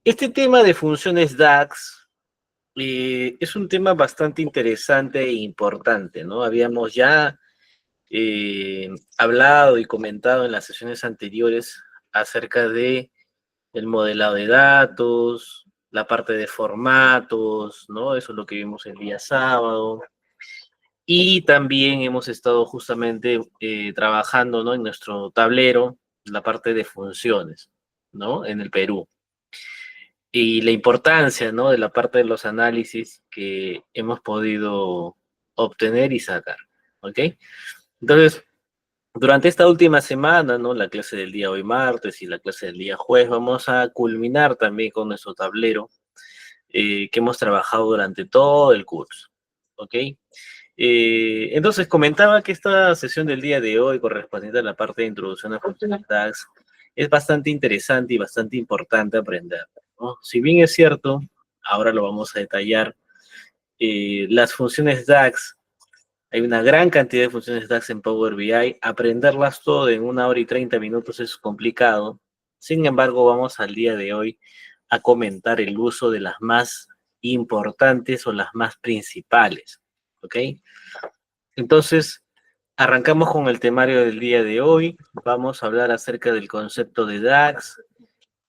Este tema de funciones DAX es un tema bastante interesante e importante, ¿no? Habíamos ya hablado y comentado en las sesiones anteriores acerca de el modelado de datos, la parte de formatos, ¿no? Eso es lo que vimos el día sábado. Y también hemos estado justamente trabajando, ¿no? En nuestro tablero, la parte de funciones, ¿no? En el Perú. Y la importancia, ¿no? De la parte de los análisis que hemos podido obtener y sacar, ¿ok? Entonces, durante esta última semana, ¿no? La clase del día hoy martes y la clase del día jueves, vamos a culminar también con nuestro tablero que hemos trabajado durante todo el curso, ¿ok? Entonces, comentaba que esta sesión del día de hoy, correspondiente a la parte de introducción a funciones DAX, es bastante interesante y bastante importante aprender, ¿no? Si bien es cierto, ahora lo vamos a detallar, las funciones DAX, hay una gran cantidad de funciones DAX en Power BI, aprenderlas todo en 1 hora y 30 minutos es complicado. Sin embargo, vamos al día de hoy a comentar el uso de las más importantes o las más principales, ¿ok? Entonces, arrancamos con el temario del día de hoy. Vamos a hablar acerca del concepto de DAX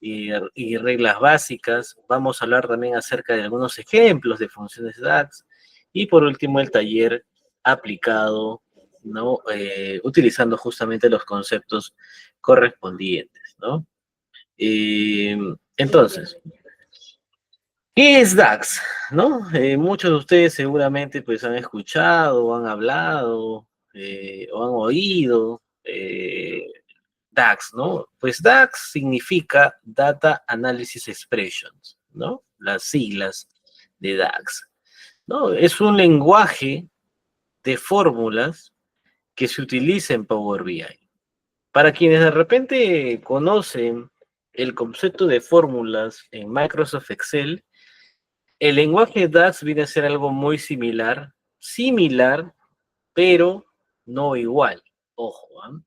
y reglas básicas. Vamos a hablar también acerca de algunos ejemplos de funciones DAX. Y por último, el taller aplicado, ¿no? Utilizando justamente los conceptos correspondientes, ¿no? Eh, entonces, ¿qué es DAX? ¿No? Muchos de ustedes seguramente pues han escuchado, han hablado o han oído DAX, ¿no? Pues DAX significa Data Analysis Expressions, ¿no? Las siglas de DAX, ¿no? Es un lenguaje de fórmulas que se utiliza en Power BI. Para quienes de repente conocen el concepto de fórmulas en Microsoft Excel, el lenguaje DAX viene a ser algo muy similar, pero no igual. Ojo, ¿eh?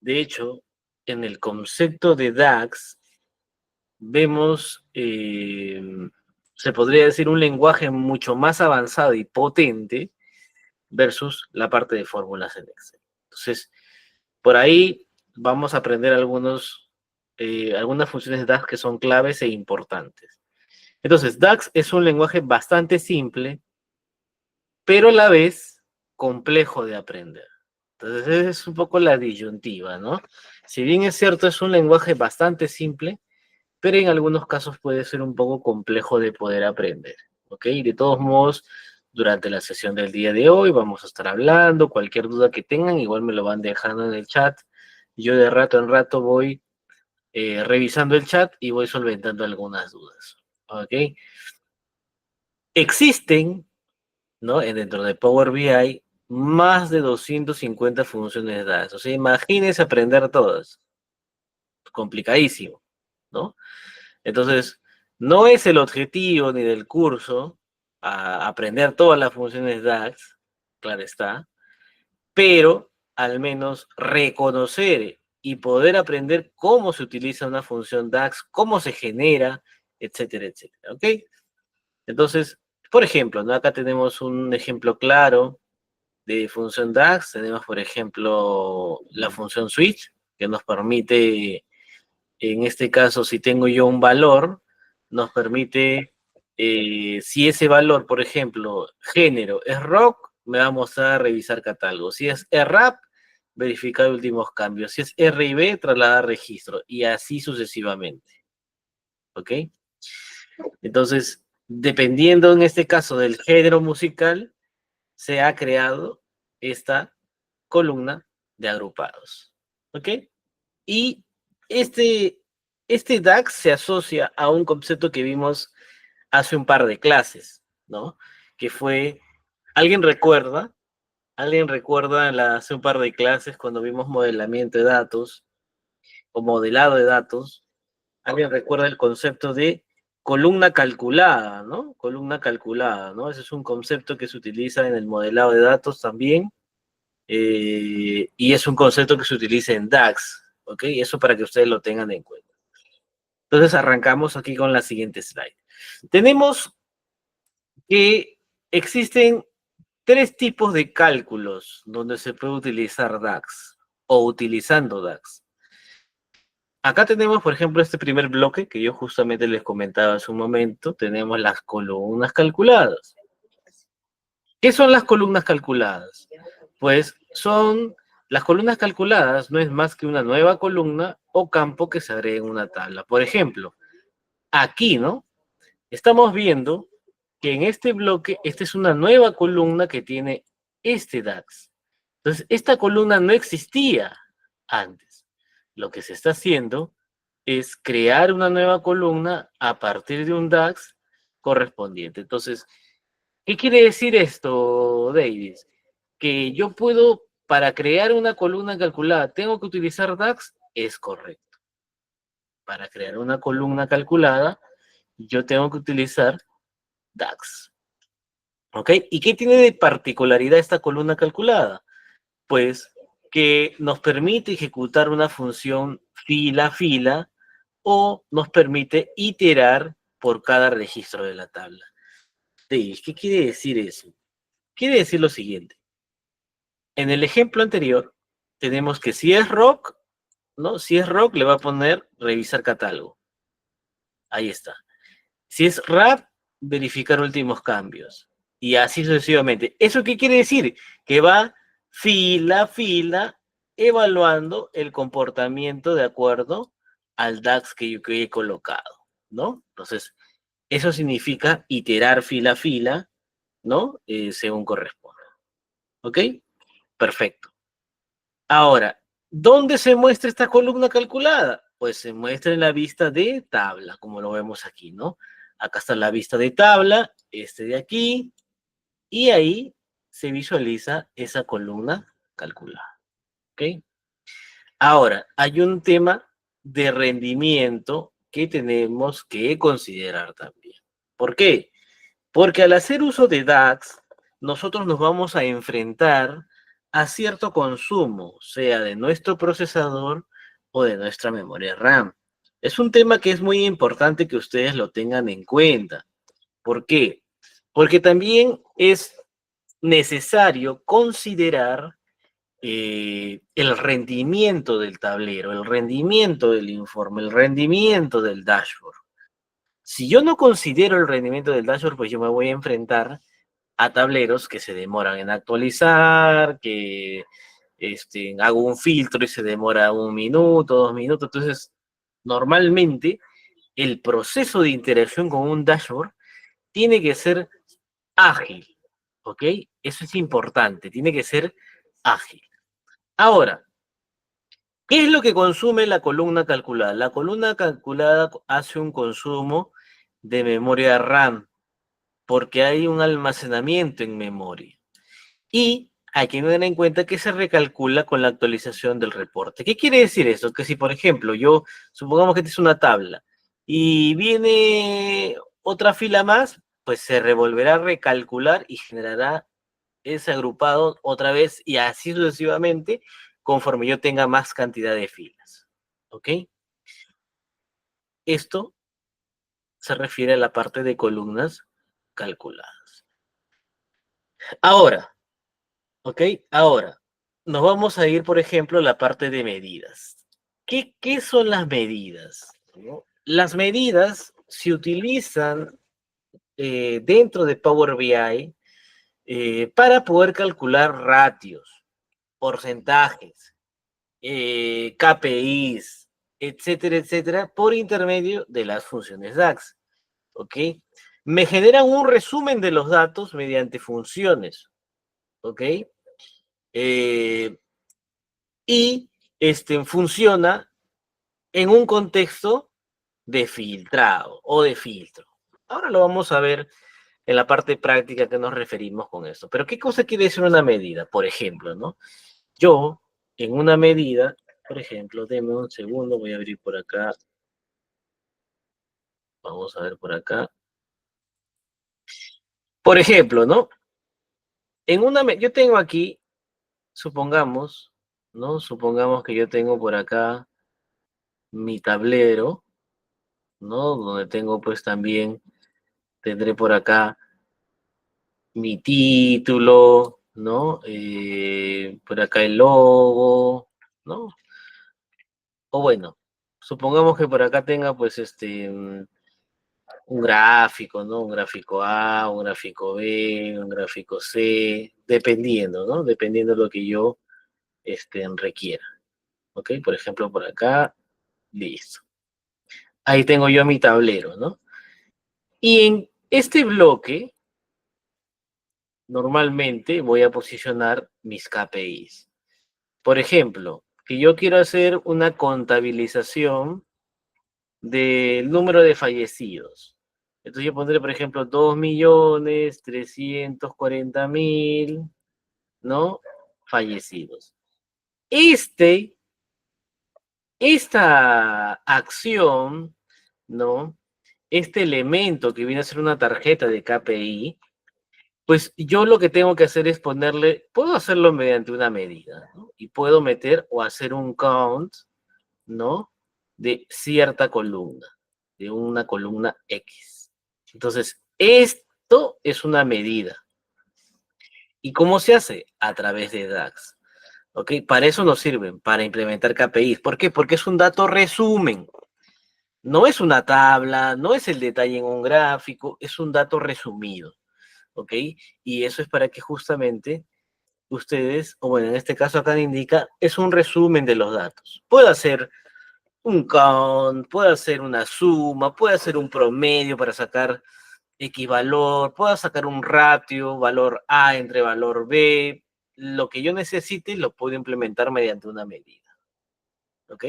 De hecho, en el concepto de DAX vemos, se podría decir, un lenguaje mucho más avanzado y potente versus la parte de fórmulas en Excel. Entonces, por ahí vamos a aprender algunas funciones de DAX que son claves e importantes. Entonces, DAX es un lenguaje bastante simple, pero a la vez complejo de aprender. Entonces, esa es un poco la disyuntiva, ¿no? Si bien es cierto, es un lenguaje bastante simple, pero en algunos casos puede ser un poco complejo de poder aprender, ¿ok? De todos modos, durante la sesión del día de hoy vamos a estar hablando, cualquier duda que tengan, igual me lo van dejando en el chat. Yo de rato en rato voy revisando el chat y voy solventando algunas dudas, ¿ok? Existen, ¿no? Dentro de Power BI, más de 250 funciones dadas. O sea, imagínense aprender todas. Complicadísimo, ¿no? Entonces, no es el objetivo ni del curso aprender todas las funciones DAX, claro está, pero al menos reconocer y poder aprender cómo se utiliza una función DAX, cómo se genera, etcétera, etcétera, ¿ok? Entonces, por ejemplo, ¿no? Acá tenemos un ejemplo claro de función DAX, tenemos, por ejemplo, la función switch, que nos permite, en este caso, si tengo yo un valor, nos permite, si ese valor, por ejemplo, género es rock, me va a mostrar revisar catálogo. Si es rap, verificar últimos cambios. Si es RB, trasladar registro. Y así sucesivamente. ¿Ok? Entonces, dependiendo en este caso del género musical, se ha creado esta columna de agrupados. ¿Ok? Y este, este DAX se asocia a un concepto que vimos hace un par de clases, ¿no? Que fue, ¿alguien recuerda? ¿Alguien recuerda hace un par de clases cuando vimos modelamiento de datos o modelado de datos? ¿Alguien recuerda el concepto de columna calculada, ¿no? Columna calculada, ¿no? Ese es un concepto que se utiliza en el modelado de datos también, y es un concepto que se utiliza en DAX, ¿ok? Eso para que ustedes lo tengan en cuenta. Entonces arrancamos aquí con la siguiente slide. Tenemos que existen tres tipos de cálculos donde se puede utilizar DAX o utilizando DAX. Acá tenemos, por ejemplo, este primer bloque que yo justamente les comentaba hace un momento. Tenemos las columnas calculadas. ¿Qué son las columnas calculadas? Pues son las columnas calculadas, no es más que una nueva columna o campo que se agrega en una tabla. Por ejemplo, aquí, ¿no? Estamos viendo que en este bloque, esta es una nueva columna que tiene este DAX. Entonces, esta columna no existía antes. Lo que se está haciendo es crear una nueva columna a partir de un DAX correspondiente. Entonces, ¿qué quiere decir esto, Davis? Que yo puedo, para crear una columna calculada, ¿tengo que utilizar DAX? Es correcto. Para crear una columna calculada, yo tengo que utilizar DAX. ¿Ok? ¿Y qué tiene de particularidad esta columna calculada? Pues que nos permite ejecutar una función fila a fila o nos permite iterar por cada registro de la tabla. Davis, ¿qué quiere decir eso? Quiere decir lo siguiente. En el ejemplo anterior, tenemos que si es rock, ¿no? Si es rock, le va a poner revisar catálogo. Ahí está. Si es rap, verificar últimos cambios. Y así sucesivamente. ¿Eso qué quiere decir? Que va fila a fila evaluando el comportamiento de acuerdo al DAX que yo he colocado, ¿no? Entonces, eso significa iterar fila a fila, ¿no? Según corresponda. ¿Ok? Perfecto. Ahora, ¿dónde se muestra esta columna calculada? Pues se muestra en la vista de tabla, como lo vemos aquí, ¿no? Acá está la vista de tabla, este de aquí, y ahí se visualiza esa columna calculada, ¿ok? Ahora, hay un tema de rendimiento que tenemos que considerar también. ¿Por qué? Porque al hacer uso de DAX, nosotros nos vamos a enfrentar a cierto consumo, sea de nuestro procesador o de nuestra memoria RAM. Es un tema que es muy importante que ustedes lo tengan en cuenta. ¿Por qué? Porque también es necesario considerar el rendimiento del tablero, el rendimiento del informe, el rendimiento del dashboard. Si yo no considero el rendimiento del dashboard, pues yo me voy a enfrentar a tableros que se demoran en actualizar, que hago un filtro y se demora 1 minuto, 2 minutos. Entonces, normalmente el proceso de interacción con un dashboard tiene que ser ágil, ¿ok? Eso es importante, tiene que ser ágil. Ahora, ¿qué es lo que consume la columna calculada? La columna calculada hace un consumo de memoria RAM, porque hay un almacenamiento en memoria. Y hay que tener en cuenta que se recalcula con la actualización del reporte. ¿Qué quiere decir eso? Que si, por ejemplo, supongamos que esta es una tabla y viene otra fila más, pues se revolverá a recalcular y generará ese agrupado otra vez y así sucesivamente conforme yo tenga más cantidad de filas. ¿Ok? Esto se refiere a la parte de columnas calculadas. Ahora, ¿ok? Ahora, nos vamos a ir, por ejemplo, a la parte de medidas. ¿Qué son las medidas? ¿No? Las medidas se utilizan dentro de Power BI para poder calcular ratios, porcentajes, KPIs, etcétera, etcétera, por intermedio de las funciones DAX. ¿Ok? Me generan un resumen de los datos mediante funciones. ¿Ok? Eh, y funciona en un contexto de filtrado o de filtro. Ahora lo vamos a ver en la parte práctica que nos referimos con esto. Pero ¿qué cosa quiere decir una medida? Por ejemplo, ¿no? Yo, en una medida, por ejemplo, denme un segundo, voy a abrir por acá. Vamos a ver por acá. Por ejemplo, ¿no? Yo tengo aquí, supongamos, ¿no? Supongamos que yo tengo por acá mi tablero, ¿no? Donde tengo pues también, tendré por acá mi título, ¿no? Por acá el logo, ¿no? O bueno, supongamos que por acá tenga pues un gráfico, ¿no? Un gráfico A, un gráfico B, un gráfico C, dependiendo, ¿no? Dependiendo de lo que yo requiera, ¿ok? Por ejemplo, por acá, listo. Ahí tengo yo mi tablero, ¿no? Y en este bloque, normalmente voy a posicionar mis KPIs. Por ejemplo, que yo quiero hacer una contabilización del número de fallecidos. Entonces yo pondré, por ejemplo, 2.340.000, ¿no? Fallecidos. Este, esta acción, ¿no? Este elemento que viene a ser una tarjeta de KPI, pues yo lo que tengo que hacer es ponerle, puedo hacerlo mediante una medida, ¿no? Y puedo meter o hacer un count, ¿no? De cierta columna, de una columna X. Entonces, esto es una medida. ¿Y cómo se hace? A través de DAX. ¿Ok? Para eso nos sirven, para implementar KPIs. ¿Por qué? Porque es un dato resumen. No es una tabla, no es el detalle en un gráfico, es un dato resumido. ¿Ok? Y eso es para que justamente ustedes, o bueno, en este caso acá indica, es un resumen de los datos. Puede hacer un count, puede hacer una suma, puede hacer un promedio para sacar X valor, puedo sacar un ratio, valor A entre valor B, lo que yo necesite lo puedo implementar mediante una medida, ¿ok?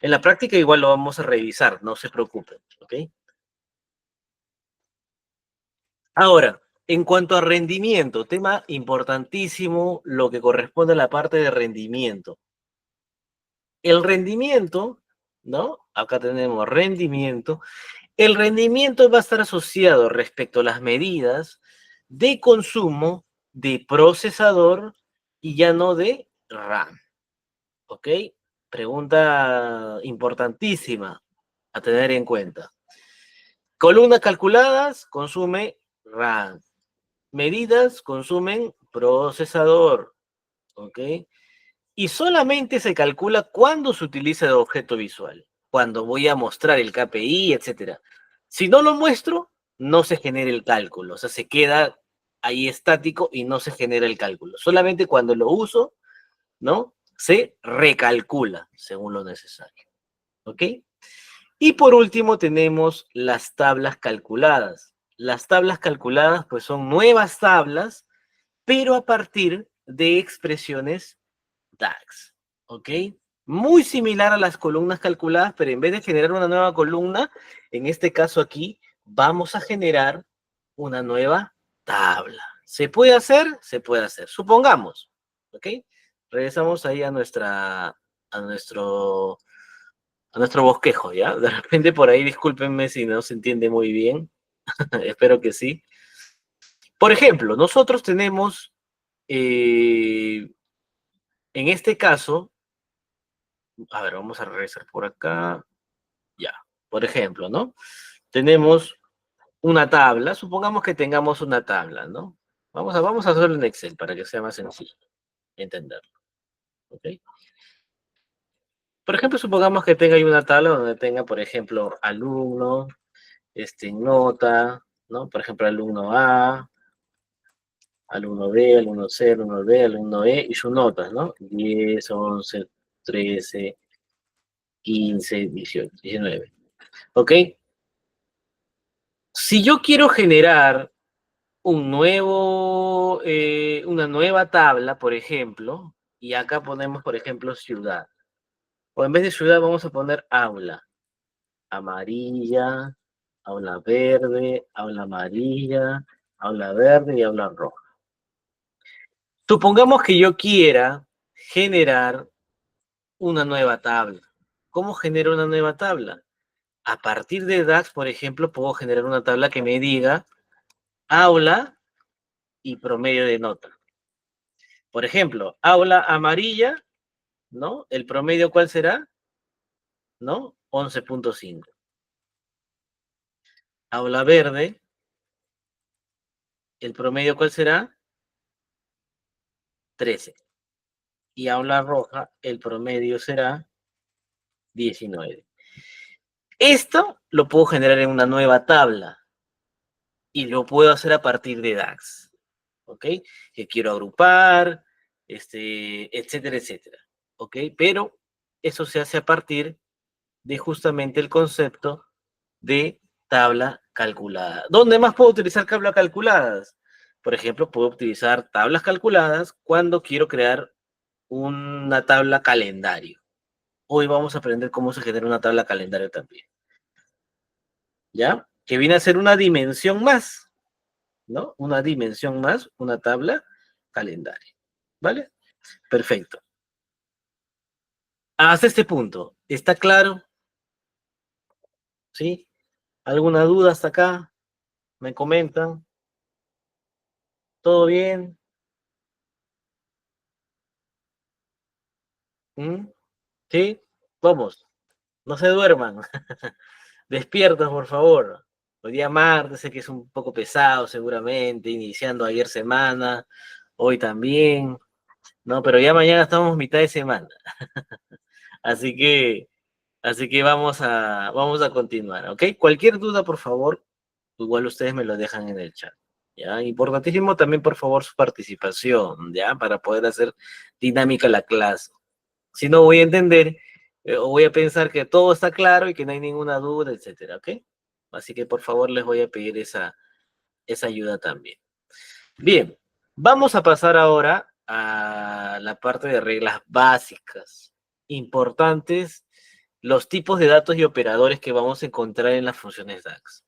En la práctica igual lo vamos a revisar, no se preocupen, ¿ok? Ahora, en cuanto a rendimiento, tema importantísimo, lo que corresponde a la parte de rendimiento. El rendimiento, ¿no? Acá tenemos rendimiento. El rendimiento va a estar asociado respecto a las medidas de consumo de procesador y ya no de RAM. ¿Ok? Pregunta importantísima a tener en cuenta. Columnas calculadas consume RAM. Medidas consumen procesador. ¿Ok? Y solamente se calcula cuando se utiliza el objeto visual, cuando voy a mostrar el KPI, etcétera. Si no lo muestro, no se genera el cálculo, o sea, se queda ahí estático y no se genera el cálculo. Solamente cuando lo uso, ¿no? Se recalcula según lo necesario, ¿ok? Y por último tenemos las tablas calculadas. Las tablas calculadas, pues son nuevas tablas, pero a partir de expresiones DAX, ¿ok? Muy similar a las columnas calculadas, pero en vez de generar una nueva columna, en este caso aquí, vamos a generar una nueva tabla. ¿Se puede hacer? Se puede hacer. Supongamos, ¿ok? Regresamos ahí a a nuestro, a nuestro bosquejo, ¿ya? De repente por ahí, discúlpenme si no se entiende muy bien, espero que sí. Por ejemplo, nosotros tenemos, en este caso, a ver, vamos a regresar por acá. Ya, por ejemplo, ¿no? Tenemos una tabla, supongamos que tengamos una tabla, ¿no? Vamos a hacerlo en Excel para que sea más sencillo entenderlo, ¿ok? Por ejemplo, supongamos que tenga ahí una tabla donde tenga, por ejemplo, alumno, nota, ¿no? Por ejemplo, alumno A, alumno B, alumno C, alumno B, alumno E y sus notas, ¿no? 10, 11, 13, 15, 18, 19. ¿Ok? Si yo quiero generar una nueva tabla, por ejemplo, y acá ponemos, por ejemplo, ciudad. O en vez de ciudad vamos a poner aula. Amarilla, aula verde, aula amarilla, aula verde y aula roja. Supongamos que yo quiera generar una nueva tabla. ¿Cómo genero una nueva tabla? A partir de DAX, por ejemplo, puedo generar una tabla que me diga aula y promedio de nota. Por ejemplo, aula amarilla, ¿no? ¿El promedio cuál será? ¿No? 11.5. Aula verde, ¿el promedio cuál será? 13. Y aula roja, el promedio será 19. Esto lo puedo generar en una nueva tabla y lo puedo hacer a partir de DAX, ¿ok? Que quiero agrupar, etcétera, etcétera, ¿ok? Pero eso se hace a partir de justamente el concepto de tabla calculada. ¿Dónde más puedo utilizar tablas calculadas? Por ejemplo, puedo utilizar tablas calculadas cuando quiero crear una tabla calendario. Hoy vamos a aprender cómo se genera una tabla calendario también, ¿ya? Que viene a ser una dimensión más, ¿no? Una dimensión más, una tabla calendario, ¿vale? Perfecto. Hasta este punto, ¿está claro? ¿Sí? ¿Alguna duda hasta acá? ¿Me comentan? ¿Todo bien? ¿Mm? ¿Sí? Vamos, no se duerman. Despiertos, por favor. Hoy día martes, sé que es un poco pesado seguramente, iniciando ayer semana, hoy también, ¿no? Pero ya mañana estamos mitad de semana. Así que, así que vamos a continuar, ¿ok? Cualquier duda, por favor, igual ustedes me lo dejan en el chat, ¿ya? Importantísimo también, por favor, su participación, ¿ya? Para poder hacer dinámica la clase. Si no, voy a entender o voy a pensar que todo está claro y que no hay ninguna duda, etcétera, ¿ok? Así que, por favor, les voy a pedir esa ayuda también. Bien, vamos a pasar ahora a la parte de reglas básicas, importantes, los tipos de datos y operadores que vamos a encontrar en las funciones DAX.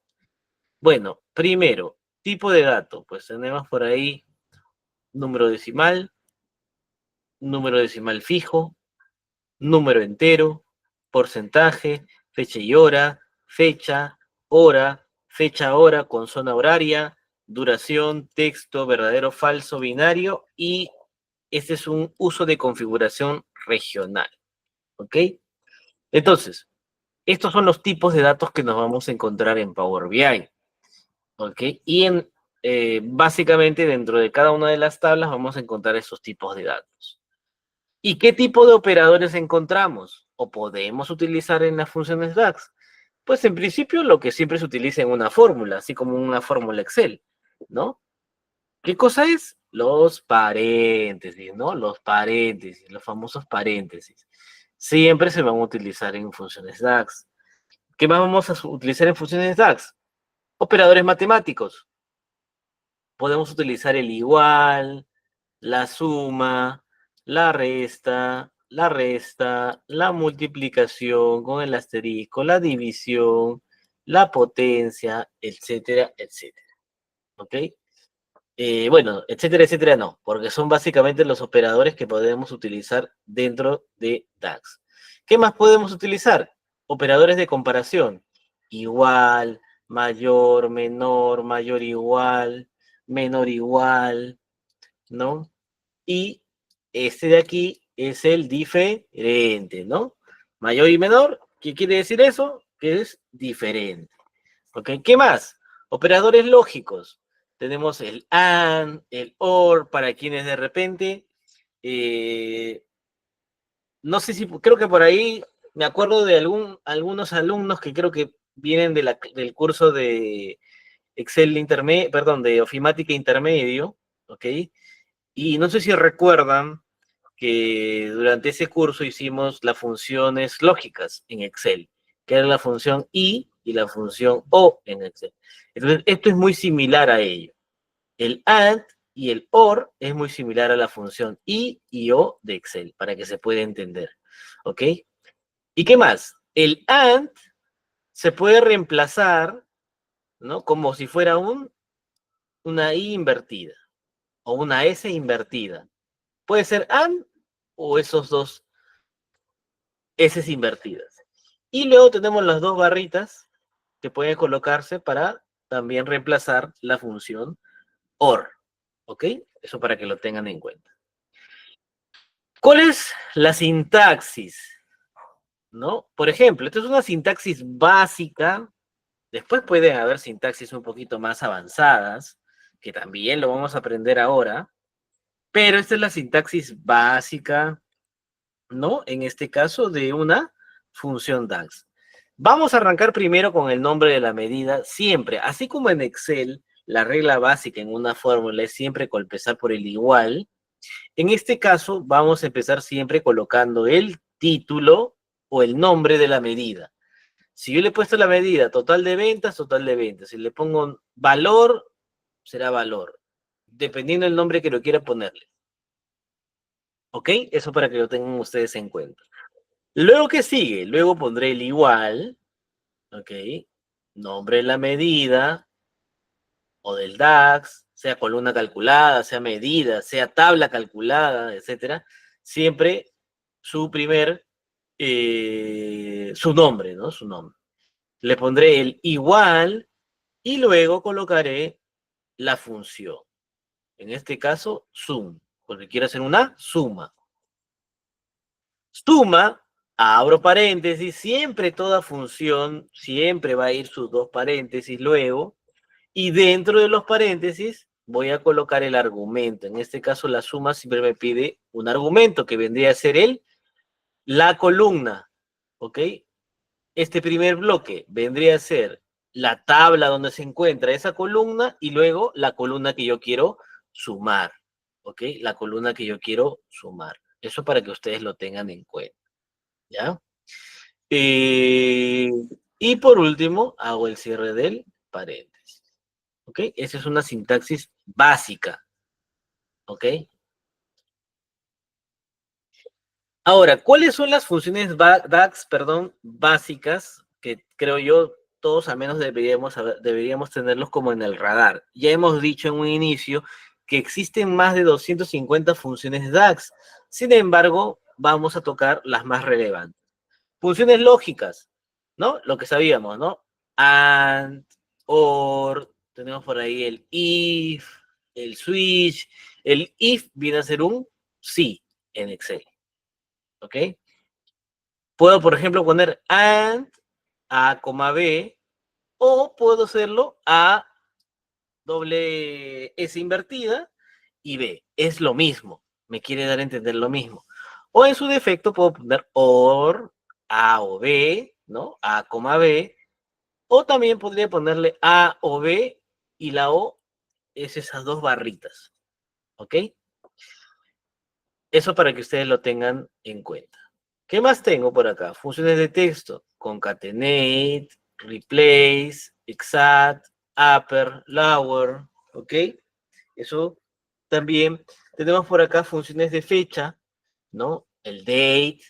Bueno, primero, tipo de dato, pues tenemos por ahí número decimal fijo, número entero, porcentaje, fecha y hora, fecha, hora con zona horaria, duración, texto, verdadero, falso, binario y este es un uso de configuración regional, ¿ok? Entonces, estos son los tipos de datos que nos vamos a encontrar en Power BI, ¿ok? Y básicamente dentro de cada una de las tablas vamos a encontrar esos tipos de datos. ¿Y qué tipo de operadores encontramos o podemos utilizar en las funciones DAX? Pues en principio lo que siempre se utiliza en una fórmula, así como una fórmula Excel, ¿no? ¿Qué cosa es? Los paréntesis, ¿no? Los paréntesis, los famosos paréntesis. Siempre se van a utilizar en funciones DAX. ¿Qué más vamos a utilizar en funciones DAX? Operadores matemáticos. Podemos utilizar el igual, la suma, la multiplicación con el asterisco, la división, la potencia, etcétera, etcétera. ¿Ok? Bueno, etcétera, etcétera, no, porque son básicamente los operadores que podemos utilizar dentro de DAX. ¿Qué más podemos utilizar? Operadores de comparación. Igual, mayor igual, menor igual, ¿no? Y este de aquí es el diferente, ¿no? Mayor y menor, ¿qué quiere decir eso? Que es diferente. ¿Ok? ¿Qué más? Operadores lógicos. Tenemos el AND, el OR, para quienes de repente, eh, no sé si, creo que por ahí me acuerdo de algunos alumnos que creo que vienen del curso de Excel intermedio, perdón, de ofimática intermedio, ¿ok? Y no sé si recuerdan que durante ese curso hicimos las funciones lógicas en Excel, que era la función y la función O en Excel. Entonces, esto es muy similar a ello. El AND y el OR es muy similar a la función y O de Excel, para que se pueda entender. ¿Ok? ¿Y qué más? El AND se puede reemplazar, ¿no? Como si fuera una I invertida o una S invertida. Puede ser AND o esos dos S invertidas. Y luego tenemos las dos barritas que pueden colocarse para también reemplazar la función OR. ¿Ok? Eso para que lo tengan en cuenta. ¿Cuál es la sintaxis? ¿No? Por ejemplo, esta es una sintaxis básica, Después pueden haber sintaxis un poquito más avanzadas, que también lo vamos a aprender ahora, pero esta es la sintaxis básica, ¿no? En este caso, de una función DAX. Vamos a arrancar primero con el nombre de la medida, siempre, así como en Excel, la regla básica en una fórmula es siempre empezar por el igual. En este caso, vamos a empezar siempre colocando el título o el nombre de la medida. Si yo le he puesto la medida total de ventas, total de ventas. Si le pongo valor, será valor, dependiendo del nombre que lo quiera ponerle. ¿Ok? Eso para que lo tengan ustedes en cuenta. Luego, ¿qué sigue? Luego pondré el igual, ¿ok? Nombre de la medida o del DAX, sea columna calculada, sea medida, sea tabla calculada, etcétera. Siempre su su nombre, ¿no? Su nombre. Le pondré el igual y luego colocaré la función. En este caso, sum, porque quiero hacer una suma. Suma, abro paréntesis, siempre toda función, siempre va a ir sus dos paréntesis luego, y dentro de los paréntesis voy a colocar el argumento. En este caso, la suma siempre me pide un argumento que vendría a ser la columna, ¿ok? Este primer bloque vendría a ser la tabla donde se encuentra esa columna y luego la columna que yo quiero sumar, ¿ok? La columna que yo quiero sumar. Eso para que ustedes lo tengan en cuenta, ¿ya? Eh, y por último, hago el cierre del paréntesis, ¿ok? Esa es una sintaxis básica, ¿ok? Ahora, ¿cuáles son las funciones DAX, perdón, básicas que creo yo todos al menos deberíamos tenerlos como en el radar? Ya hemos dicho en un inicio que existen más de 250 funciones DAX. Sin embargo, vamos a tocar las más relevantes. Funciones lógicas, ¿no? Lo que sabíamos, ¿no? And, or, tenemos por ahí el if, el switch. El if viene a ser un sí en Excel. ¿Ok? Puedo, por ejemplo, poner and, A, B, o puedo hacerlo A, doble S invertida y B. Es lo mismo. Me quiere dar a entender lo mismo. O en su defecto puedo poner OR, A o B, ¿no? A, B. O también podría ponerle A o B y la O es esas dos barritas. ¿Ok? Eso para que ustedes lo tengan en cuenta. ¿Qué más tengo por acá? Funciones de texto. Concatenate, replace, exact, upper, lower. ¿Ok? Eso también. Tenemos por acá funciones de fecha, ¿no? El date,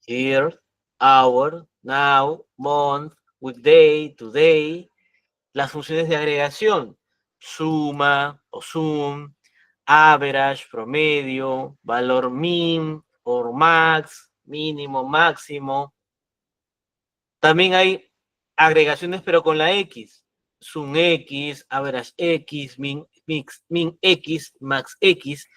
year, hour, now, month, weekday, today. Las funciones de agregación. Suma o sum, average, promedio, valor min, or max, mínimo, máximo. También hay agregaciones, pero con la X. Sum X, average X, min X, max X.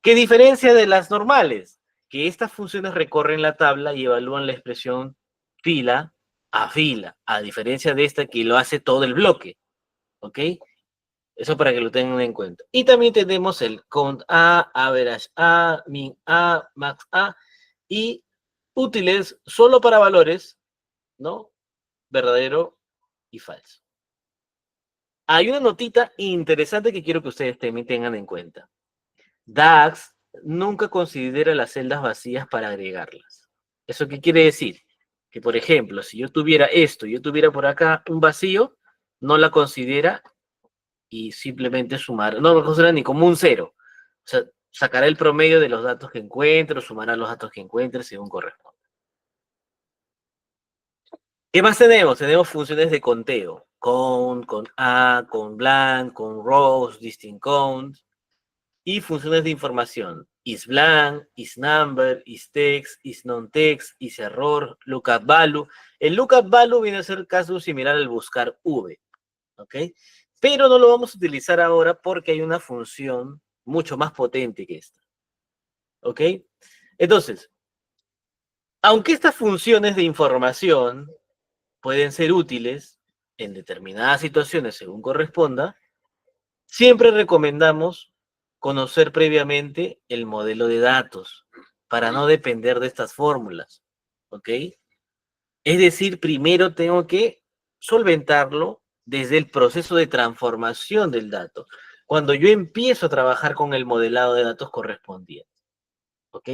¿Qué diferencia de las normales? Que estas funciones recorren la tabla y evalúan la expresión fila a fila, a diferencia de esta que lo hace todo el bloque. ¿Ok? Eso para que lo tengan en cuenta. Y también tenemos el count A, average A, min A, max A y útiles solo para valores, ¿no? Verdadero y falso. Hay una notita interesante que quiero que ustedes también tengan en cuenta. DAX nunca considera las celdas vacías para agregarlas. ¿Eso qué quiere decir? Que, por ejemplo, si yo tuviera esto, yo tuviera por acá un vacío, no la considera y simplemente sumar, no lo considera ni como un cero. O sea, sacará el promedio de los datos que encuentre o sumará los datos que encuentre según corresponde. ¿Qué más tenemos? Tenemos funciones de conteo. Count, con A, con blank, con rows, distinct count. Y funciones de información. Is blank, is number, is text, is non-text, is error, lookup value. El lookup value viene a ser caso similar al buscar V. ¿Ok? Pero no lo vamos a utilizar ahora porque hay una función mucho más potente que esta. ¿Ok? Entonces, aunque estas funciones de información pueden ser útiles, en determinadas situaciones, según corresponda, siempre recomendamos conocer previamente el modelo de datos para no depender de estas fórmulas, ¿ok? Es decir, primero tengo que solventarlo desde el proceso de transformación del dato, cuando yo empiezo a trabajar con el modelado de datos correspondiente, ¿ok?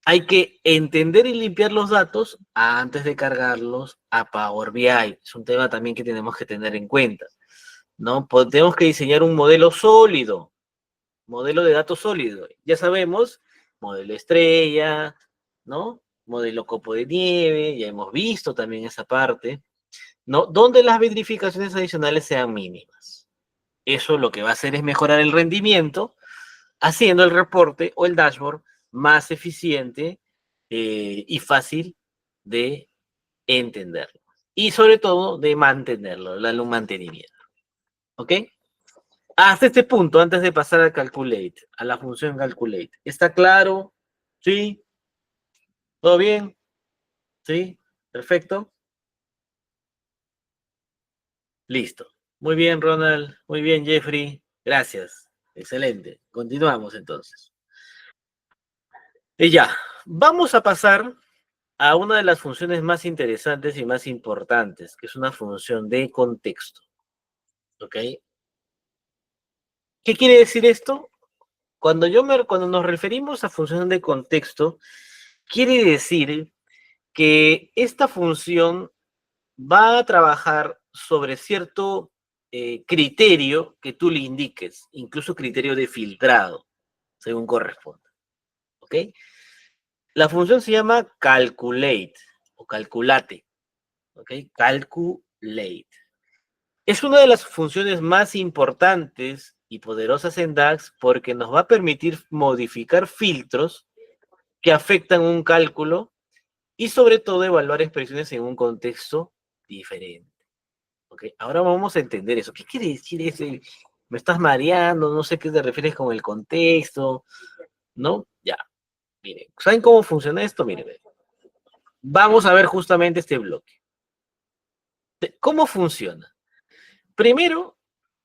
Hay que entender y limpiar los datos antes de cargarlos a Power BI. Es un tema también que tenemos que tener en cuenta, ¿no? Tenemos que diseñar un modelo sólido, modelo de datos sólido. Ya sabemos, modelo estrella, ¿no? Modelo copo de nieve, ya hemos visto también esa parte, ¿no? Donde las verificaciones adicionales sean mínimas. Eso lo que va a hacer es mejorar el rendimiento, haciendo el reporte o el dashboard más eficiente y fácil de entenderlo. Y sobre todo de mantenerlo, darle un mantenimiento. ¿Ok? Hasta este punto, antes de pasar al calculate, a la función calculate. ¿Está claro? ¿Sí? ¿Todo bien? ¿Sí? Perfecto. Listo. Muy bien, Ronald. Muy bien, Jeffrey. Gracias. Excelente. Continuamos entonces. Y ya, vamos a pasar a una de las funciones más interesantes y más importantes, que es una función de contexto. ¿Ok? ¿Qué quiere decir esto? Cuando nos referimos a función de contexto, quiere decir que esta función va a trabajar sobre cierto criterio que tú le indiques, incluso criterio de filtrado, según corresponda. ¿Ok? La función se llama calculate o calculate. ¿Ok? Calculate. Es una de las funciones más importantes y poderosas en DAX porque nos va a permitir modificar filtros que afectan un cálculo y sobre todo evaluar expresiones en un contexto diferente. ¿Okay? Ahora vamos a entender eso. ¿Qué quiere decir eso? Me estás mareando, no sé qué te refieres con el contexto, ¿no? Ya, miren. ¿Saben cómo funciona esto? Miren, vamos a ver justamente este bloque. ¿Cómo funciona? Primero,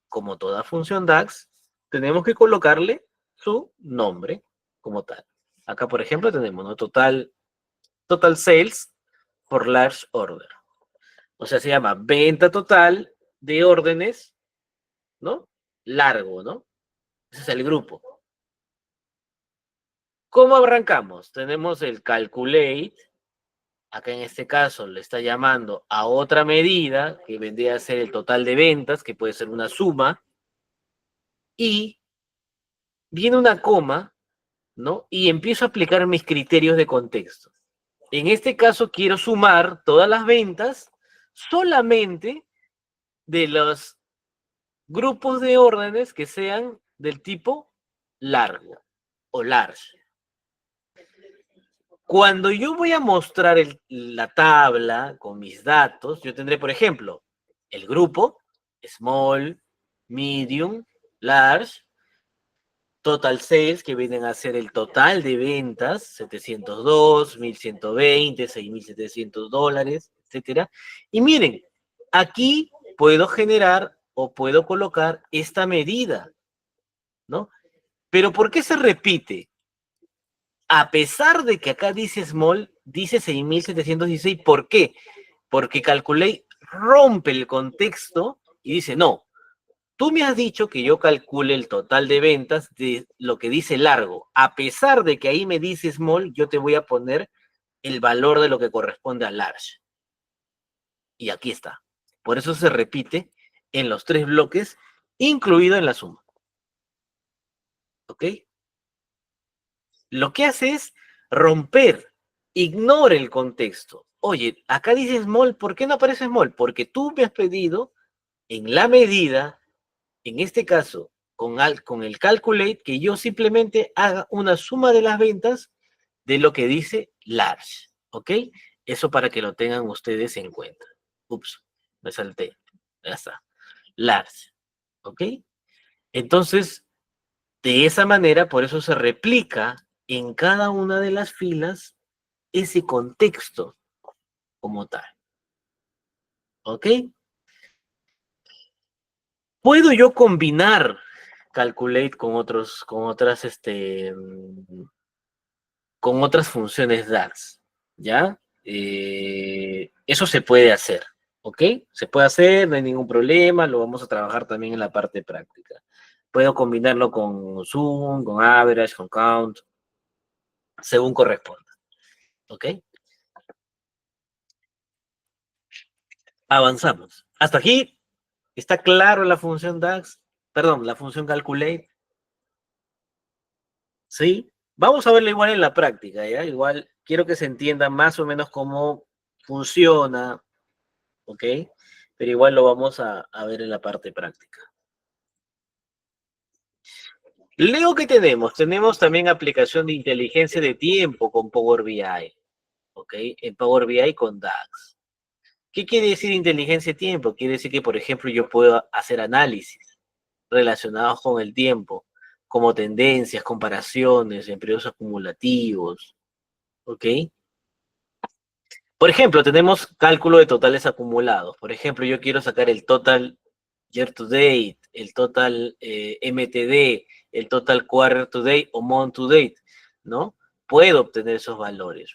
como toda función DAX, tenemos que colocarle su nombre como tal. Acá, por ejemplo, tenemos, ¿no? Total sales for large order. O sea, se llama venta total de órdenes, ¿no? Largo, ¿no? Ese es el grupo. ¿Cómo arrancamos? Tenemos el calculate. Acá en este caso le está llamando a otra medida que vendría a ser el total de ventas, que puede ser una suma. Y viene una coma, ¿no? Y empiezo a aplicar mis criterios de contexto. En este caso quiero sumar todas las ventas solamente de los grupos de órdenes que sean del tipo largo o large. Cuando yo voy a mostrar la tabla con mis datos, yo tendré, por ejemplo, el grupo, small, medium, large, total sales, que vienen a ser el total de ventas, 702, 1120, $6,700, etcétera. Y miren, aquí puedo generar o puedo colocar esta medida, ¿no? Pero ¿por qué se repite? A pesar de que acá dice small, dice 6,716, ¿por qué? Porque Calculate rompe el contexto y dice, no, tú me has dicho que yo calcule el total de ventas de lo que dice largo. A pesar de que ahí me dice small, yo te voy a poner el valor de lo que corresponde a large. Y aquí está. Por eso se repite en los tres bloques, incluido en la suma. ¿Ok? Lo que hace es romper, ignore el contexto. Oye, acá dice small, ¿por qué no aparece small? Porque tú me has pedido en la medida, en este caso, con el calculate, que yo simplemente haga una suma de las ventas de lo que dice large. ¿Ok? Eso para que lo tengan ustedes en cuenta. Ups, me salté. Ya está. Large. ¿Ok? Entonces, de esa manera, por eso se replica en cada una de las filas ese contexto como tal. ¿Ok? ¿Puedo yo combinar Calculate con otras funciones DAX? ¿Ya? Eso se puede hacer, ¿ok? Se puede hacer, no hay ningún problema, lo vamos a trabajar también en la parte práctica. Puedo combinarlo con Zoom, con Average, con Count, según corresponda, ¿ok? Avanzamos. Hasta aquí, ¿está claro la función DAX? Perdón, la función Calculate, ¿sí? Vamos a verlo igual en la práctica, ¿ya? Igual quiero que se entienda más o menos cómo funciona, ¿ok? Pero igual lo vamos a ver en la parte práctica. Leo que tenemos también aplicación de inteligencia de tiempo con Power BI, ¿ok? En Power BI con DAX. ¿Qué quiere decir inteligencia de tiempo? Quiere decir que, por ejemplo, yo puedo hacer análisis relacionados con el tiempo, como tendencias, comparaciones en periodos acumulativos, ¿ok? Por ejemplo, tenemos cálculo de totales acumulados. Por ejemplo, yo quiero sacar el total year to date, el total MTD, el total quarter to date o month to date, ¿no? Puedo obtener esos valores.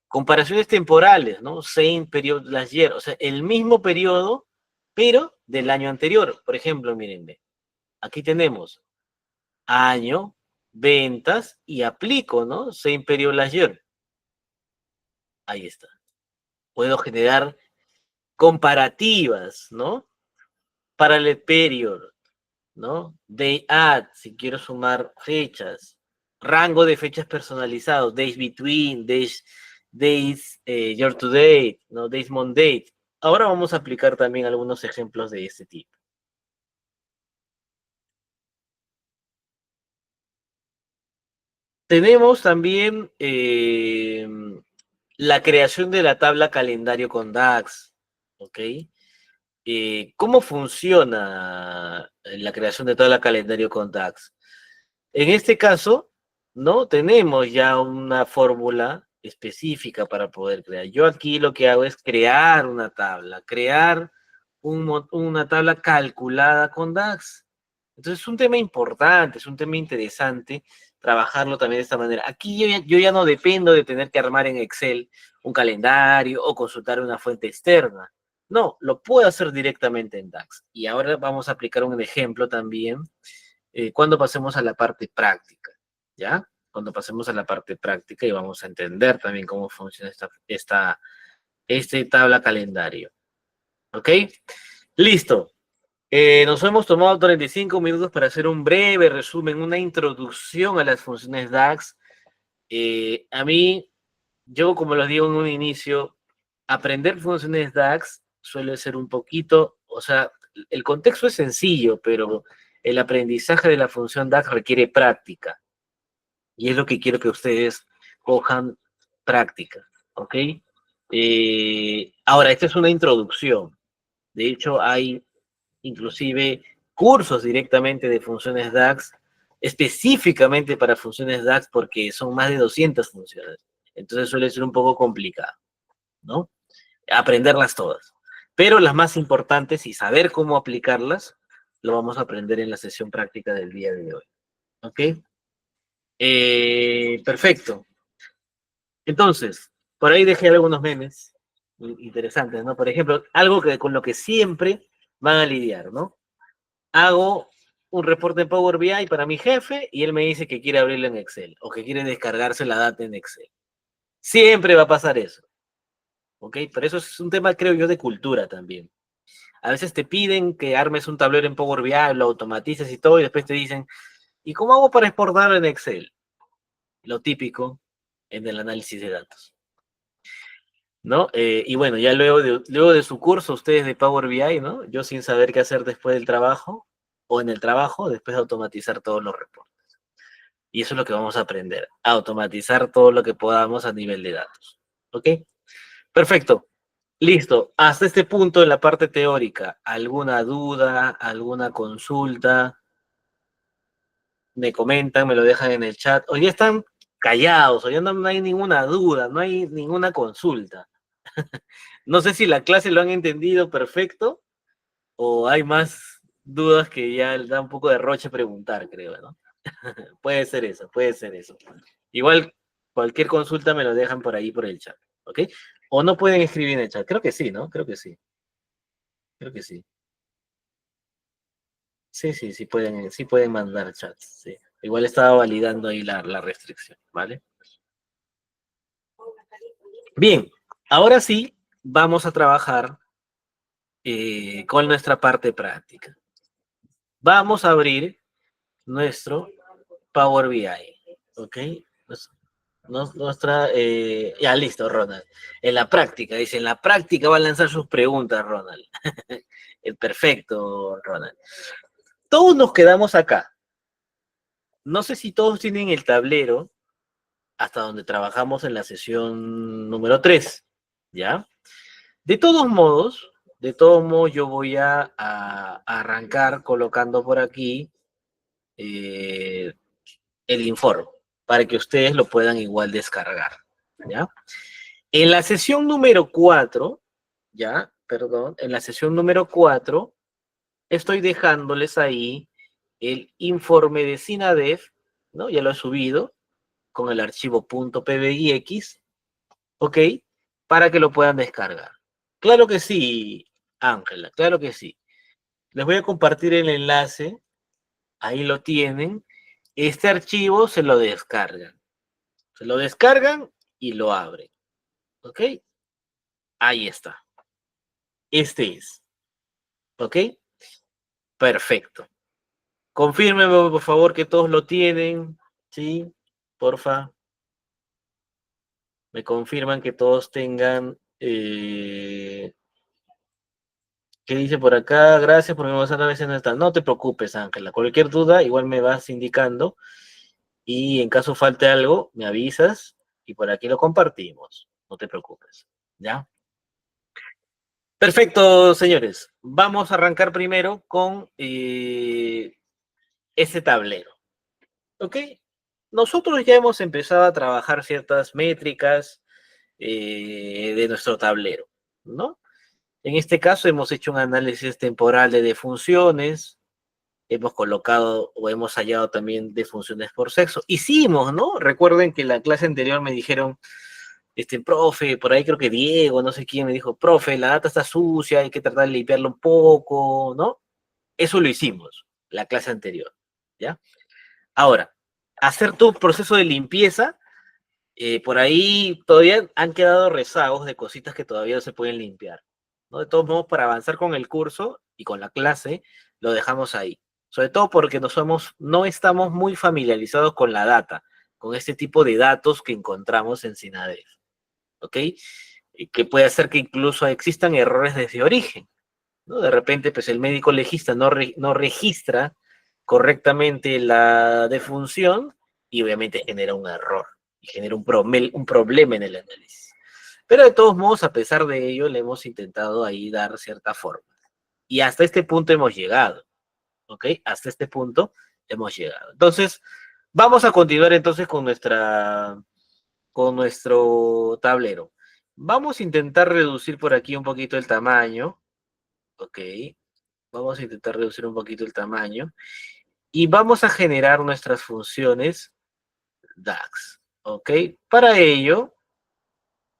Comparaciones temporales, ¿no? Same period last year, o sea, el mismo periodo, pero del año anterior. Por ejemplo, miren, aquí tenemos año, ventas y aplico, ¿no? Same period last year. Ahí está. Puedo generar comparativas, ¿no? Parallel period, ¿no? Day add, si quiero sumar fechas. Rango de fechas personalizados, days between, days year to date, ¿no? Days month date. Ahora vamos a aplicar también algunos ejemplos de este tipo. Tenemos también la creación de la tabla calendario con DAX, ¿ok? ¿Cómo funciona la creación de tabla calendario con DAX? En este caso, no tenemos ya una fórmula específica para poder crear. Yo aquí lo que hago es crear una tabla, crear una tabla calculada con DAX. Entonces es un tema importante, es un tema interesante trabajarlo también de esta manera. Aquí yo ya no dependo de tener que armar en Excel un calendario o consultar una fuente externa. No, lo puedo hacer directamente en DAX. Y ahora vamos a aplicar un ejemplo también cuando pasemos a la parte práctica, ¿ya? Cuando pasemos a la parte práctica y vamos a entender también cómo funciona esta tabla calendario, ¿ok? Listo. Nos hemos tomado 35 minutos para hacer un breve resumen, una introducción a las funciones DAX. A mí, yo como les digo en un inicio, aprender funciones DAX suele ser un poquito, o sea, el contexto es sencillo, pero el aprendizaje de la función DAX requiere práctica. Y es lo que quiero que ustedes cojan práctica, ¿ok? Ahora, esta es una introducción. De hecho, hay inclusive cursos directamente de funciones DAX, específicamente para funciones DAX, porque son más de 200 funciones. Entonces suele ser un poco complicado, ¿no? Aprenderlas todas. Pero las más importantes y saber cómo aplicarlas, lo vamos a aprender en la sesión práctica del día de hoy. ¿Ok? Perfecto. Entonces, por ahí dejé algunos memes interesantes, ¿no? Por ejemplo, algo que con lo que siempre van a lidiar, ¿no? Hago un reporte en Power BI para mi jefe y él me dice que quiere abrirlo en Excel o que quiere descargarse la data en Excel. Siempre va a pasar eso, ¿ok? Pero eso es un tema, creo yo, de cultura también. A veces te piden que armes un tablero en Power BI, lo automatices y todo, y después te dicen, ¿y cómo hago para exportarlo en Excel? Lo típico en el análisis de datos, ¿no? Y bueno, ya luego de su curso, ustedes de Power BI, ¿no? Yo sin saber qué hacer después del trabajo, o en el trabajo, después de automatizar todos los reportes. Y eso es lo que vamos a aprender, a automatizar todo lo que podamos a nivel de datos. ¿Ok? Perfecto. Listo. Hasta este punto en la parte teórica, ¿alguna duda, alguna consulta? Me comentan, me lo dejan en el chat. Hoy ya están callados, hoy ya no hay ninguna duda, no hay ninguna consulta. No sé si la clase lo han entendido perfecto o hay más. dudas que ya le da un poco de roche preguntar, creo, ¿no? Puede ser eso, puede ser eso. Igual, cualquier consulta me lo dejan por ahí por el chat, ¿ok? O no pueden escribir en el chat. Creo que sí, ¿no? Creo que sí. Creo que sí. Sí, sí, sí pueden mandar chats, sí. Igual estaba validando ahí la restricción, ¿vale? Bien, ahora sí, vamos a trabajar con nuestra parte práctica. Vamos a abrir nuestro Power BI, ¿ok? Nuestra, ya listo, Ronald. En la práctica, dice, en la práctica va a lanzar sus preguntas, Ronald. El perfecto, Ronald. Todos nos quedamos acá. No sé si todos tienen el tablero hasta donde trabajamos en la sesión número 3, ¿ya? De todos modos, yo voy a arrancar colocando por aquí eh, el informe para que ustedes lo puedan igual descargar, ¿ya? En la sesión número 4, ya, perdón, en la sesión número 4 estoy dejándoles ahí el informe de SINADEF, ¿no? Ya lo he subido con el archivo .pbix, ¿ok? Para que lo puedan descargar. Claro que sí, Ángela, claro que sí. Les voy a compartir el enlace, ahí lo tienen. Este archivo se lo descargan y lo abren, ¿ok? Ahí está. Este es, ¿ok? Perfecto. Confírmeme, por favor, que todos lo tienen, ¿sí? Porfa. Me confirman que todos tengan... ¿qué dice por acá? Gracias por mi WhatsApp, a veces no está. No te preocupes, Ángela. Cualquier duda, igual me vas indicando. Y en caso falte algo, me avisas y por aquí lo compartimos. No te preocupes. ¿Ya? Perfecto, señores. Vamos a arrancar primero con este tablero. ¿Ok? Nosotros ya hemos empezado a trabajar ciertas métricas de nuestro tablero, ¿no? En este caso hemos hecho un análisis temporal de defunciones, hemos colocado o hemos hallado también defunciones por sexo. Hicimos, ¿no? Recuerden que en la clase anterior me dijeron, profe, por ahí creo que Diego, no sé quién, me dijo, profe, la data está sucia, hay que tratar de limpiarlo un poco, ¿no? Eso lo hicimos, la clase anterior, ¿ya? Ahora, hacer tu proceso de limpieza, por ahí todavía han quedado rezagos de cositas que todavía no se pueden limpiar, ¿no? De todos modos, para avanzar con el curso y con la clase, lo dejamos ahí. Sobre todo porque no estamos muy familiarizados con la data, con este tipo de datos que encontramos en SINADEF, ¿ok? Y que puede hacer que incluso existan errores desde origen, ¿no? De repente, pues el médico legista no registra correctamente la defunción y obviamente genera un error y genera un problema en el análisis. Pero de todos modos, a pesar de ello, le hemos intentado ahí dar cierta forma. Y hasta este punto hemos llegado, ¿ok? Hasta este punto hemos llegado. Entonces, vamos a continuar entonces con nuestro tablero. Vamos a intentar reducir por aquí un poquito el tamaño, ¿ok? Vamos a intentar reducir un poquito el tamaño y vamos a generar nuestras funciones DAX, ¿ok? Para ello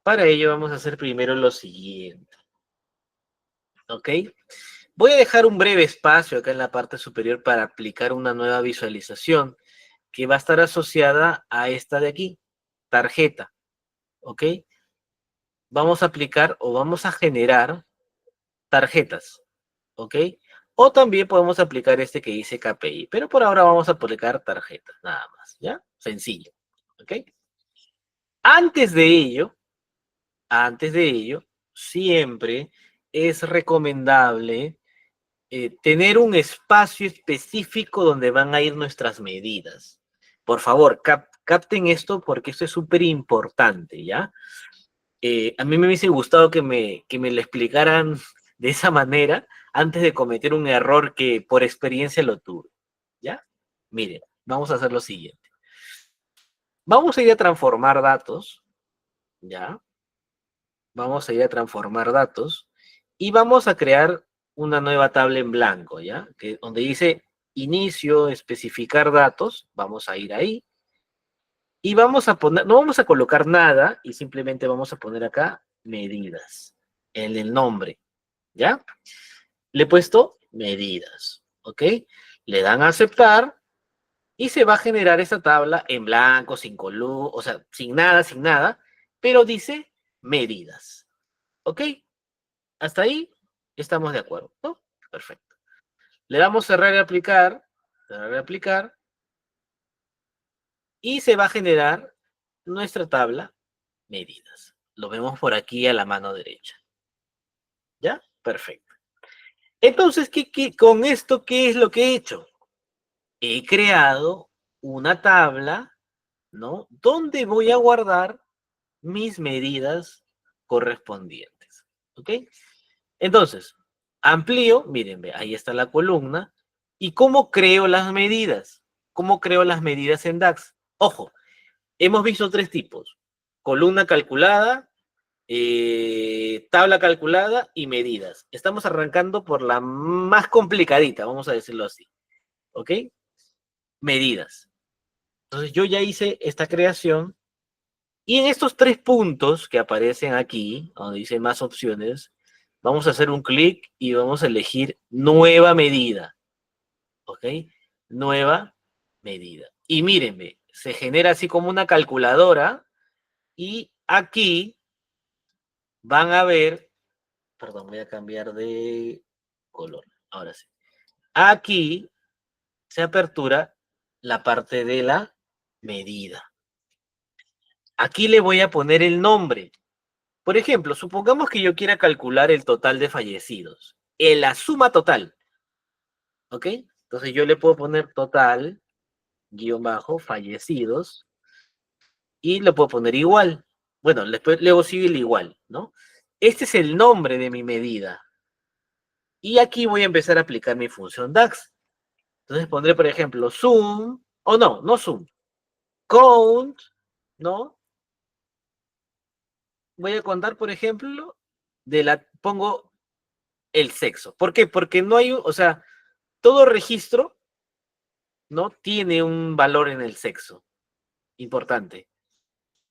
vamos a hacer primero lo siguiente, ¿ok? Voy a dejar un breve espacio acá en la parte superior para aplicar una nueva visualización que va a estar asociada a esta de aquí, tarjeta, ¿ok? Vamos a aplicar o vamos a generar tarjetas, ¿ok? O también podemos aplicar este que dice KPI, pero por ahora vamos a aplicar tarjetas, nada más, ¿ya? Sencillo, ¿ok? Antes de ello, antes de ello, siempre es recomendable tener un espacio específico donde van a ir nuestras medidas. Por favor, capten esto porque esto es súper importante, ¿ya? A mí me hubiese gustado que me lo explicaran de esa manera antes de cometer un error que por experiencia lo tuve, ¿ya? Miren, vamos a hacer lo siguiente. Vamos a ir a transformar datos, ¿ya? Vamos a ir a transformar datos y vamos a crear una nueva tabla en blanco, ¿ya? Que, donde dice inicio, especificar datos, vamos a ir ahí. Y vamos a poner, no vamos a colocar nada y simplemente vamos a poner acá medidas en el nombre, ¿ya? Le he puesto medidas, ¿ok? Le dan a aceptar y se va a generar esta tabla en blanco, sin color, o sea, sin nada, pero dice medidas, ¿ok? Hasta ahí estamos de acuerdo, ¿no? Perfecto. Le damos cerrar y aplicar, y se va a generar nuestra tabla medidas. Lo vemos por aquí a la mano derecha, ¿ya? Perfecto. Entonces, con esto, ¿qué es lo que he hecho? He creado una tabla, ¿no? Donde voy a guardar mis medidas correspondientes, ¿ok? Entonces, amplío, miren, ve, ahí está la columna. ¿Y cómo creo las medidas? ¿Cómo creo las medidas en DAX? Ojo, hemos visto tres tipos: columna calculada, tabla calculada y medidas. Estamos arrancando por la más complicadita, vamos a decirlo así, ¿ok? Medidas. Entonces yo ya hice esta creación y en estos tres puntos que aparecen aquí, donde dice más opciones, vamos a hacer un clic y vamos a elegir nueva medida, ¿ok? Nueva medida. Y mírenme, se genera así como una calculadora y aquí van a ver, perdón, voy a cambiar de color, ahora sí. Aquí se apertura la parte de la medida. Aquí le voy a poner el nombre. Por ejemplo, supongamos que yo quiera calcular el total de fallecidos, la suma total, ¿ok? Entonces yo le puedo poner total, guión bajo, fallecidos, y le puedo poner igual. Bueno, luego sigue el igual, ¿no? Este es el nombre de mi medida. Y aquí voy a empezar a aplicar mi función DAX. Entonces pondré, por ejemplo, zoom, o no, no zoom, count, ¿no? Voy a contar, por ejemplo, pongo el sexo. ¿Por qué? Porque no hay, o sea, todo registro, ¿no? Tiene un valor en el sexo importante.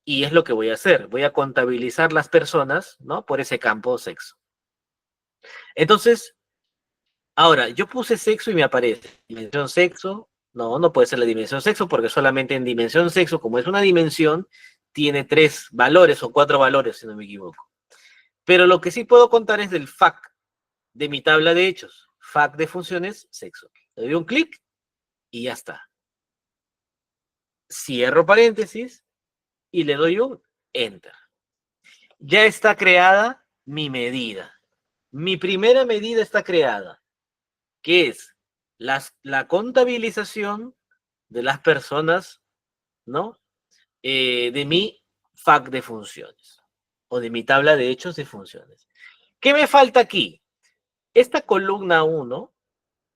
Y es lo que voy a hacer. Voy a contabilizar las personas, ¿no? Por ese campo sexo. Entonces, ahora, yo puse sexo y me aparece dimensión sexo. No, no puede ser la dimensión sexo porque solamente en dimensión sexo, como es una dimensión, tiene 3 valores o 4 valores, si no me equivoco. Pero lo que sí puedo contar es del FAC de mi tabla de hechos. FAC de funciones, sexo. Le doy un clic y ya está. Cierro paréntesis y le doy un Enter. Ya está creada mi medida. Mi primera medida está creada, que es la contabilización de las personas, ¿no? De mi FAC de funciones o de mi tabla de hechos de funciones. ¿Qué me falta aquí? Esta columna 1,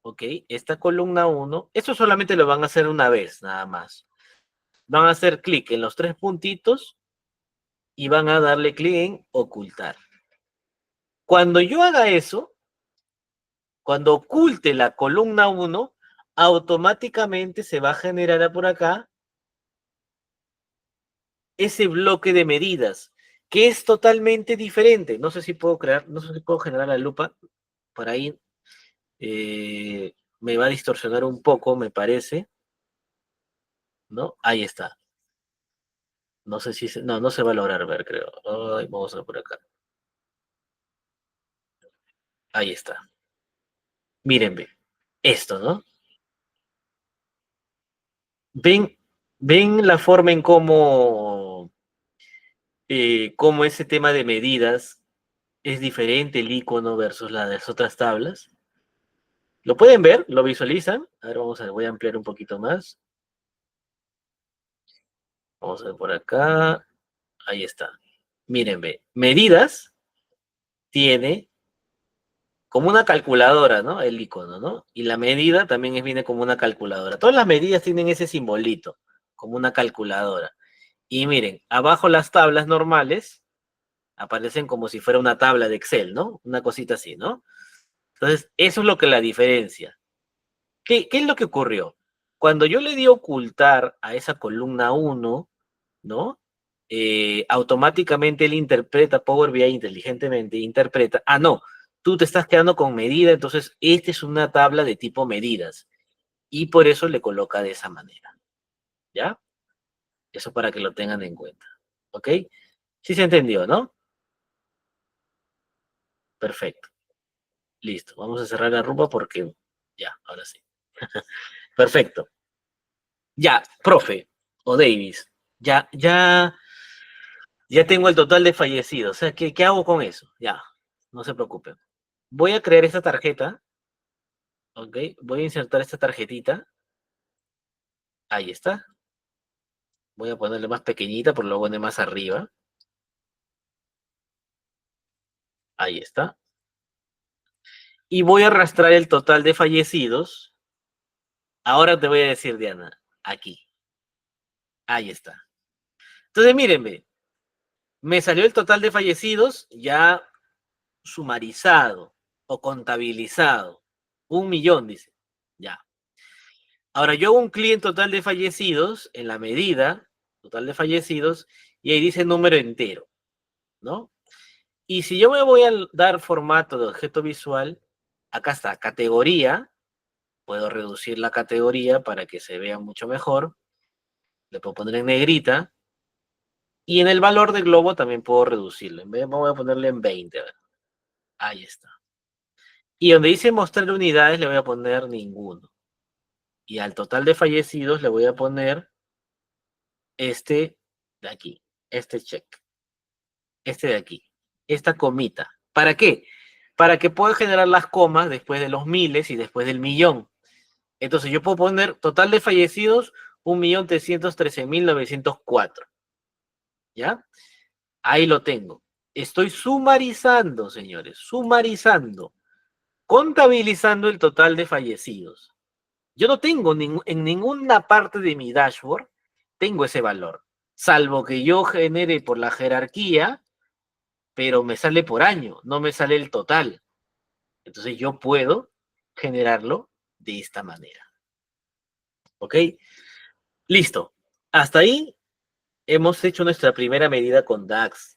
¿ok? Esta columna 1, esto solamente lo van a hacer una vez, nada más. Van a hacer clic en los 3 puntitos y van a darle clic en ocultar. Cuando yo haga eso, cuando oculte la columna 1, automáticamente se va a generar por acá ese bloque de medidas, que es totalmente diferente. No sé si puedo no sé si puedo generar la lupa. Por ahí me va a distorsionar un poco, me parece. ¿No? Ahí está. No sé si no, no se va a lograr ver, creo. Ay, vamos a ver por acá. Ahí está. Mírenme. Esto, ¿no? ¿Ven, ven la forma en cómo ese tema de medidas es diferente el icono versus las otras tablas? ¿Lo pueden ver? ¿Lo visualizan? A ver, voy a ampliar un poquito más. Vamos a ver por acá. Ahí está. Miren, ve. Medidas tiene como una calculadora, ¿no? El icono, ¿no? Y la medida también viene como una calculadora. Todas las medidas tienen ese simbolito, como una calculadora. Y miren, abajo las tablas normales aparecen como si fuera una tabla de Excel, ¿no? Una cosita así, ¿no? Entonces, eso es lo que la diferencia. ¿Qué es lo que ocurrió? Cuando yo le di ocultar a esa columna 1, ¿no? Automáticamente él interpreta, Power BI inteligentemente interpreta, no, tú te estás quedando con medida, entonces esta es una tabla de tipo medidas y por eso le coloca de esa manera, ¿ya? Eso para que lo tengan en cuenta, ¿ok? Sí se entendió, ¿no? Perfecto, listo. Vamos a cerrar la rumba porque ya, ahora sí. Perfecto. Ya, profe o Davis, ya tengo el total de fallecidos. O sea, ¿qué hago con eso? Ya, no se preocupen. Voy a crear esta tarjeta, ¿ok? Voy a insertar esta tarjetita. Ahí está. Voy a ponerle más pequeñita, por lo pone más arriba. Ahí está. Y voy a arrastrar el total de fallecidos. Ahora te voy a decir, Diana, aquí. Ahí está. Entonces, mírenme, me salió el total de fallecidos ya sumarizado o contabilizado. 1.000.000, dice. Ya. Ahora yo hago un clic en total de fallecidos, en la medida, total de fallecidos, y ahí dice número entero, ¿no? Y si yo me voy a dar formato de objeto visual, acá está, categoría, puedo reducir la categoría para que se vea mucho mejor, le puedo poner en negrita, y en el valor de globo también puedo reducirlo, en vez voy a ponerle en 20, a ver. Ahí está. Y donde dice mostrar unidades le voy a poner ninguno. Y al total de fallecidos le voy a poner este de aquí, este check, este de aquí, esta comita. ¿Para qué? Para que pueda generar las comas después de los miles y después del millón. Entonces yo puedo poner total de fallecidos 1.313.904. ¿Ya? Ahí lo tengo. Estoy sumarizando, señores, sumarizando, contabilizando el total de fallecidos. Yo no tengo en ninguna parte de mi dashboard, tengo ese valor, salvo que yo genere por la jerarquía, pero me sale por año, no me sale el total. Entonces yo puedo generarlo de esta manera. ¿Ok? Listo. Hasta ahí hemos hecho nuestra primera medida con DAX.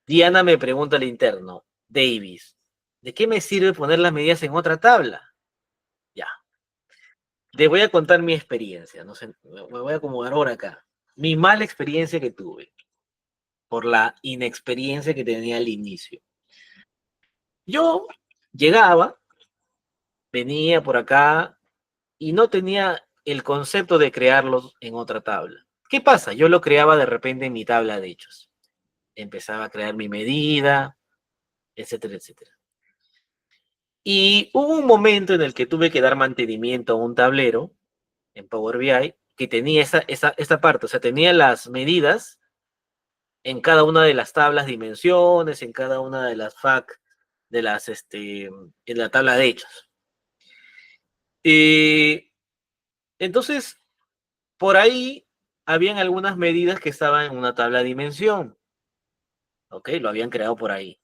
Diana me pregunta al interno, Davis, ¿de qué me sirve poner las medidas en otra tabla? Ya. Le voy a contar mi experiencia. No sé, me voy a acomodar ahora acá. Mi mala experiencia que tuve por la inexperiencia que tenía al inicio. Yo llegaba, venía por acá y no tenía el concepto de crearlos en otra tabla. ¿Qué pasa? Yo lo creaba de repente en mi tabla de hechos. Empezaba a crear mi medida, etcétera, etcétera. Y hubo un momento en el que tuve que dar mantenimiento a un tablero en Power BI que tenía esa parte, o sea, tenía las medidas en cada una de las tablas, dimensiones, en cada una de las FAC, en la tabla de hechos. Entonces, por ahí habían algunas medidas que estaban en una tabla de dimensión, ¿ok? Lo habían creado por ahí.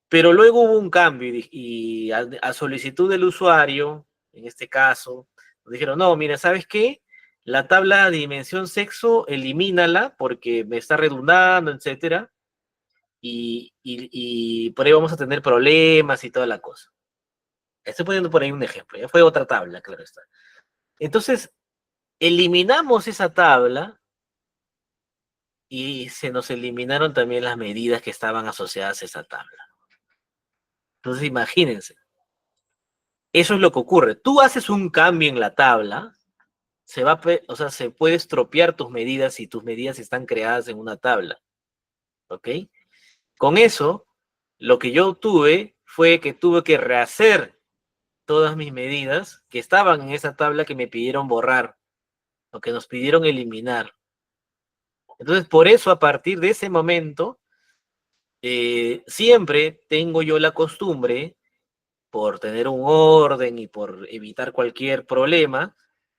Pero luego hubo un cambio y a solicitud del usuario, en este caso, nos dijeron, no, mira, ¿sabes qué? La tabla de dimensión sexo, elimínala porque me está redundando, etcétera, y por ahí vamos a tener problemas y toda la cosa. Estoy poniendo por ahí un ejemplo, ya fue otra tabla, claro está. Entonces, eliminamos esa tabla y se nos eliminaron también las medidas que estaban asociadas a esa tabla. Entonces, imagínense, eso es lo que ocurre. Tú haces un cambio en la tabla, o sea, se puede estropear tus medidas si tus medidas están creadas en una tabla, ¿ok? Con eso, lo que yo tuve fue que tuve que rehacer todas mis medidas que estaban en esa tabla que me pidieron borrar o que nos pidieron eliminar. Entonces, por eso, a partir de ese momento, siempre tengo yo la costumbre, por tener un orden y por evitar cualquier problema,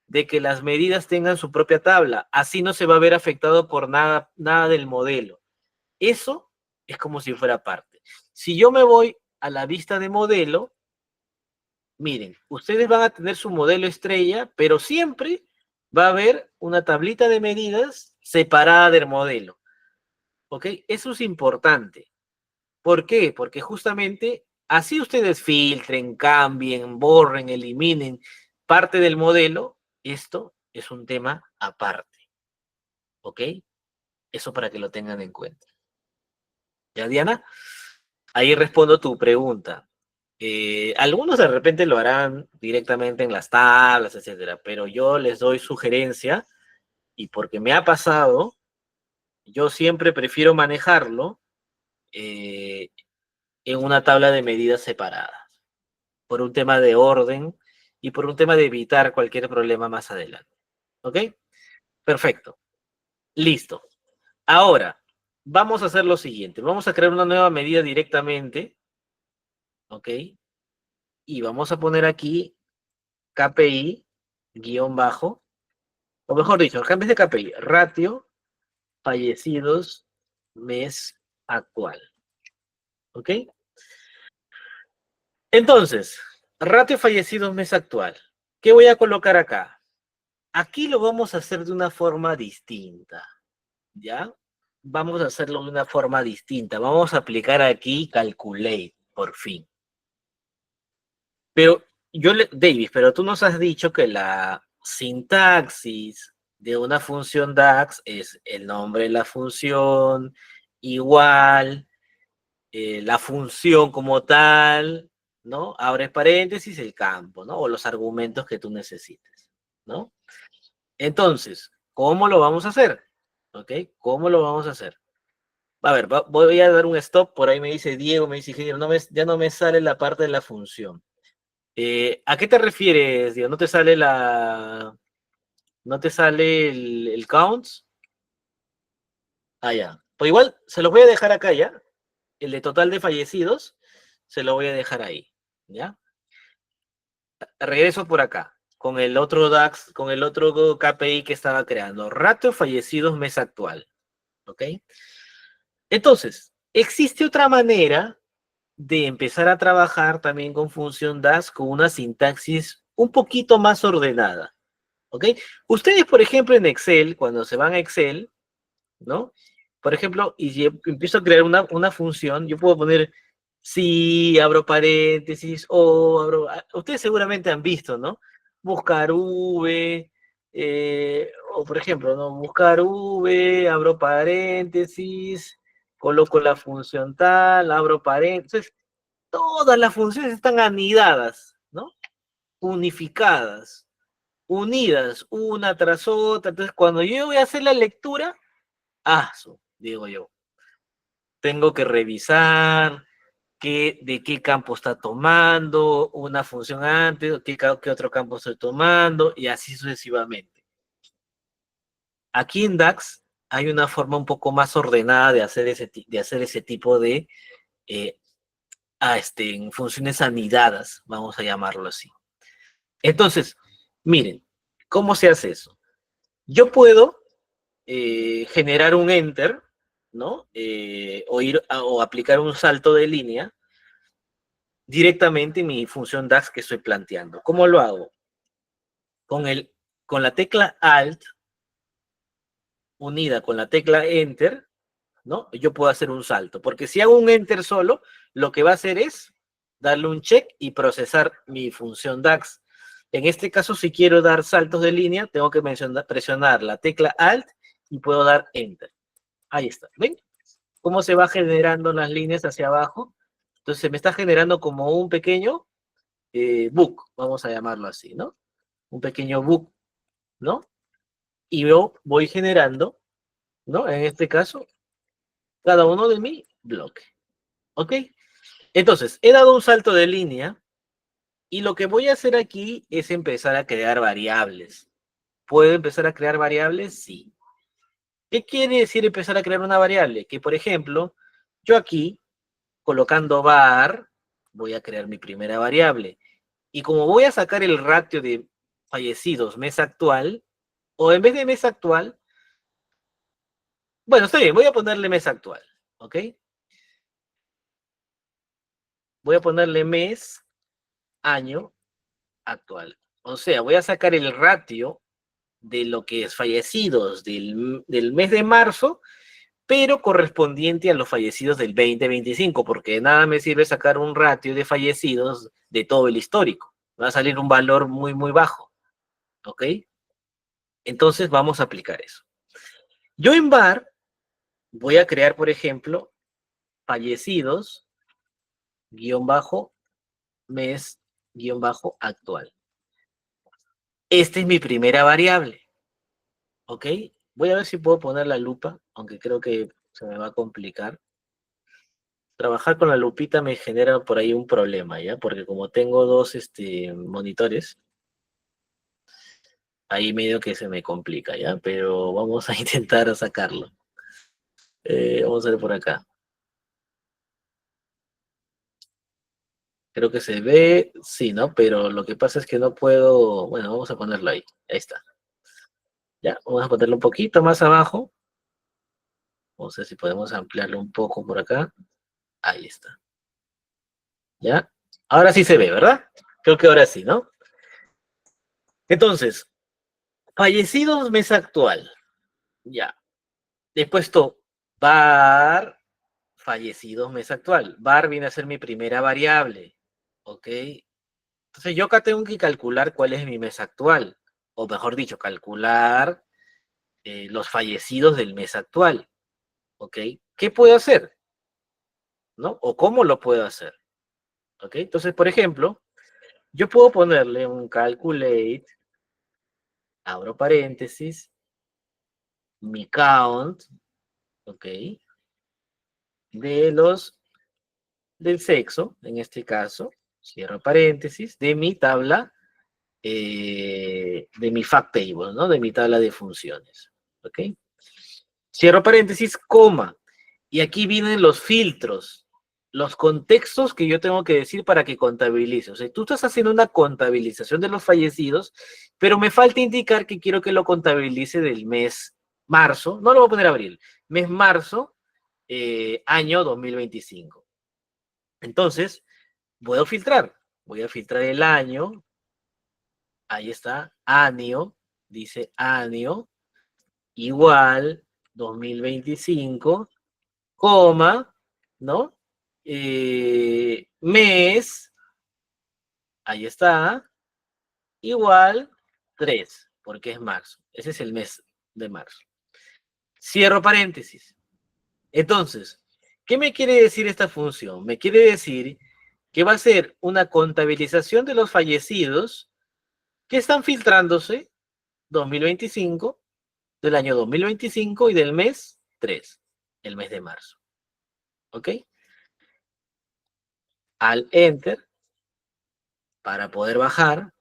de que las medidas tengan su propia tabla. Así no se va a ver afectado por nada, nada del modelo. Eso es como si fuera parte. Si yo me voy a la vista de modelo, Miren, ustedes van a tener su modelo estrella, pero siempre va a haber una tablita de medidas separada del modelo. ¿Ok? Eso es importante. ¿Por qué? Porque justamente así ustedes filtren, cambien, borren, eliminen parte del modelo. Esto es un tema aparte. ¿Ok? Eso para que lo tengan en cuenta. ¿Ya, Diana? Ahí respondo tu pregunta. Algunos de repente lo harán directamente en las tablas, etcétera, pero yo les doy sugerencia y porque me ha pasado, yo siempre prefiero manejarlo eh, en una tabla de medidas separada, por un tema de orden y por un tema de evitar cualquier problema más adelante. ¿Ok? Perfecto. Listo. Ahora, vamos a hacer lo siguiente. Vamos a crear una nueva medida directamente. ¿Ok? Y vamos a poner aquí KPI, guión bajo, o mejor dicho, en vez de KPI, ratio fallecidos mes actual. ¿Ok? Entonces, ratio fallecidos mes actual. ¿Qué voy a colocar acá? Aquí lo vamos a hacer de una forma distinta, ¿ya? Vamos a hacerlo de una forma distinta. Vamos a aplicar aquí calculate, por fin. Pero David, pero tú nos has dicho que la sintaxis de una función DAX es el nombre de la función, igual, la función como tal, ¿no? Abres paréntesis, el campo, ¿no? O los argumentos que tú necesites, ¿no? Entonces, ¿cómo lo vamos a hacer? ¿Ok? ¿Cómo lo vamos a hacer? A ver, voy a dar un stop, por ahí me dice Diego, me dice ingeniero, ya no me sale la parte de la función. ¿A qué te refieres, Diego? ¿No te sale el counts? Ah, ya. Pues igual se los voy a dejar acá ya. El de total de fallecidos, se lo voy a dejar ahí. ¿Ya? Regreso por acá, con el otro DAX, con el otro KPI que estaba creando. Ratio fallecidos mes actual. ¿Ok? Entonces, existe otra manera de empezar a trabajar también con función DAX con una sintaxis un poquito más ordenada. ¿Ok? Ustedes, por ejemplo, en Excel, cuando se van a Excel, ¿no? Por ejemplo, y si empiezo a crear una función, yo puedo poner si, abro paréntesis, o abro. Ustedes seguramente han visto, ¿no? Buscar V, o por ejemplo, ¿no? Buscar V, abro paréntesis, coloco la función tal, abro paréntesis. Todas las funciones están anidadas, ¿no? Unificadas, unidas una tras otra. Entonces, cuando yo voy a hacer la lectura, digo yo, tengo que revisar de qué campo está tomando una función antes, qué otro campo estoy tomando, y así sucesivamente. Aquí en DAX hay una forma un poco más ordenada de hacer ese tipo de funciones anidadas, vamos a llamarlo así. Entonces, miren, ¿cómo se hace eso? Yo puedo generar un enter, ¿no? O aplicar un salto de línea directamente en mi función DAX que estoy planteando. ¿Cómo lo hago? Con la tecla Alt unida con la tecla Enter, ¿no? Yo puedo hacer un salto, porque si hago un Enter solo, lo que va a hacer es darle un check y procesar mi función DAX. En este caso, si quiero dar saltos de línea, tengo que presionar la tecla Alt y puedo dar Enter. Ahí está. ¿Ven? Cómo se va generando las líneas hacia abajo. Entonces se me está generando como un pequeño book, vamos a llamarlo así, ¿no? Un pequeño book, ¿no? Y yo voy generando, ¿no? En este caso, cada uno de mi bloque. ¿Ok? Entonces, he dado un salto de línea y lo que voy a hacer aquí es empezar a crear variables. ¿Puedo empezar a crear variables? Sí. ¿Qué quiere decir empezar a crear una variable? Que, por ejemplo, yo aquí, colocando var, voy a crear mi primera variable. Y como voy a sacar el ratio de fallecidos mes actual, o en vez de mes actual, bueno, está bien, voy a ponerle mes actual, ¿ok? Voy a ponerle mes, año, actual. O sea, voy a sacar el ratio de lo que es fallecidos del mes de marzo, pero correspondiente a los fallecidos del 2025, porque de nada me sirve sacar un ratio de fallecidos de todo el histórico. Va a salir un valor muy, muy bajo. ¿Ok? Entonces vamos a aplicar eso. Yo en VAR voy a crear, por ejemplo, fallecidos, guión bajo, mes, guión bajo, actual. Esta es mi primera variable. ¿Ok? Voy a ver si puedo poner la lupa, aunque creo que se me va a complicar. Trabajar con la lupita me genera por ahí un problema, ¿ya? Porque como tengo dos monitores, ahí medio que se me complica, ¿ya? Pero vamos a intentar sacarlo. Vamos a ver por acá. Creo que se ve, sí, ¿no? Pero lo que pasa es que no puedo, bueno, vamos a ponerlo ahí. Ahí está. Ya, vamos a ponerlo un poquito más abajo. Vamos a ver si podemos ampliarlo un poco por acá. Ahí está. ¿Ya? Ahora sí se ve, ¿verdad? Creo que ahora sí, ¿no? Entonces, fallecidos mes actual. Ya. He puesto var fallecidos mes actual. Var viene a ser mi primera variable. ¿Ok? Entonces yo acá tengo que calcular cuál es mi mes actual. O mejor dicho, calcular los fallecidos del mes actual. ¿Ok? ¿Qué puedo hacer? ¿No? ¿O cómo lo puedo hacer? ¿Ok? Entonces, por ejemplo, yo puedo ponerle un calculate, abro paréntesis, mi count, ¿ok? De los del sexo, en este caso, cierro paréntesis, de mi tabla, de mi fact table, ¿no? De mi tabla de funciones, ¿ok? Cierro paréntesis, coma. Y aquí vienen los filtros, los contextos que yo tengo que decir para que contabilice. O sea, tú estás haciendo una contabilización de los fallecidos, pero me falta indicar que quiero que lo contabilice del mes marzo, no lo voy a poner abril, mes marzo, año 2025. Entonces, voy a filtrar el año, ahí está, año, dice año, igual 2025, coma, ¿no? Mes, ahí está, igual 3, porque es marzo. Ese es el mes de marzo. Cierro paréntesis. Entonces, ¿qué me quiere decir esta función? Me quiere decir que va a ser una contabilización de los fallecidos que están filtrándose 2025, del año 2025 y del mes 3, el mes de marzo. ¿Ok? Al Enter para poder bajar.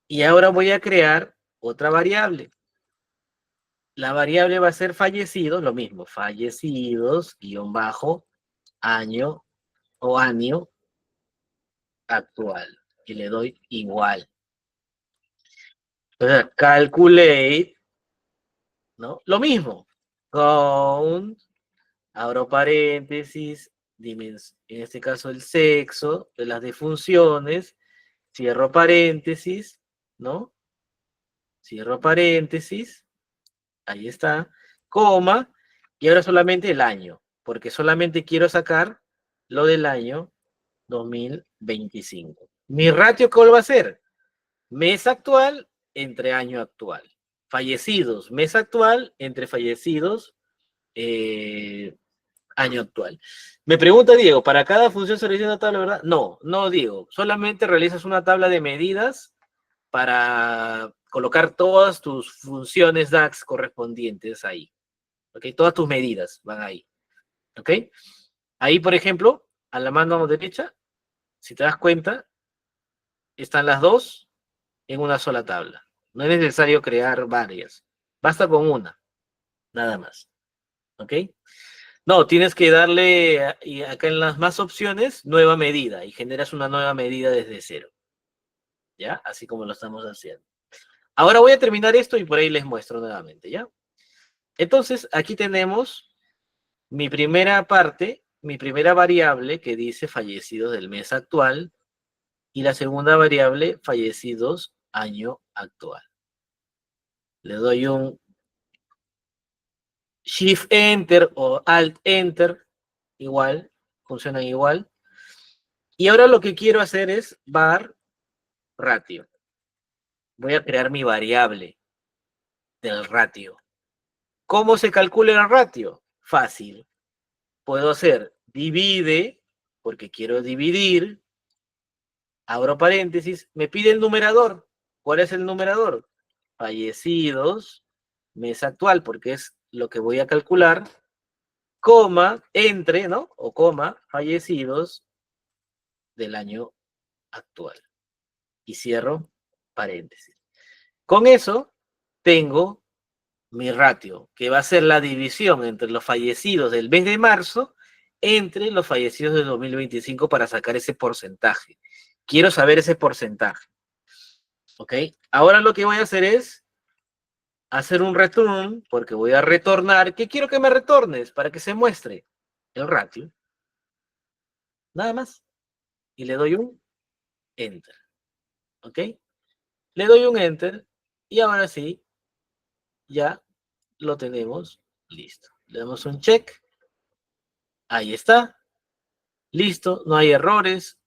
Y ahora voy a crear otra variable. La variable va a ser fallecidos, lo mismo, fallecidos, guión bajo, año o año actual. Y le doy igual. Entonces, calculate, ¿no? Lo mismo. Count, abro paréntesis, en este caso el sexo de las defunciones, cierro paréntesis, ¿no? Cierro paréntesis, ahí está, coma, y ahora solamente el año, porque solamente quiero sacar lo del año 2025. Mi ratio, ¿cuál va a ser? Mes actual entre año actual. Fallecidos, mes actual entre fallecidos, año actual. Me pregunta Diego, ¿para cada función se realiza una tabla, verdad? No, no Diego, solamente realizas una tabla de medidas para colocar todas tus funciones DAX correspondientes ahí. ¿Ok? Todas tus medidas van ahí. ¿Ok? Ahí, por ejemplo, a la mano derecha, si te das cuenta, están las dos en una sola tabla. No es necesario crear varias. Basta con una, nada más. ¿Ok? No, tienes que darle, y acá en las más opciones, nueva medida, y generas una nueva medida desde cero. ¿Ya? Así como lo estamos haciendo. Ahora voy a terminar esto y por ahí les muestro nuevamente, ¿ya? Entonces, aquí tenemos mi primera parte, mi primera variable que dice fallecidos del mes actual, Y la segunda variable, fallecidos, año actual. Le doy un Shift Enter o Alt Enter, igual, funcionan igual. Y ahora lo que quiero hacer es var ratio. Voy a crear mi variable del ratio. ¿Cómo se calcula el ratio? Fácil. Puedo hacer divide, porque quiero dividir, abro paréntesis, me pide el numerador. ¿Cuál es el numerador? Fallecidos, mes actual, porque es lo que voy a calcular, coma, entre, ¿no? O coma, fallecidos del año actual. Y cierro paréntesis. Con eso tengo mi ratio, que va a ser la división entre los fallecidos del mes de marzo entre los fallecidos de 2025 para sacar ese porcentaje. Quiero saber ese porcentaje. ¿Ok? Ahora lo que voy a hacer es hacer un return, porque voy a retornar. ¿Qué quiero que me retornes? Para que se muestre el ratio. Nada más. Y le doy un enter. ¿Ok? Le doy un enter y ahora sí, ya lo tenemos listo. Le damos un check. Ahí está. Listo. No hay errores.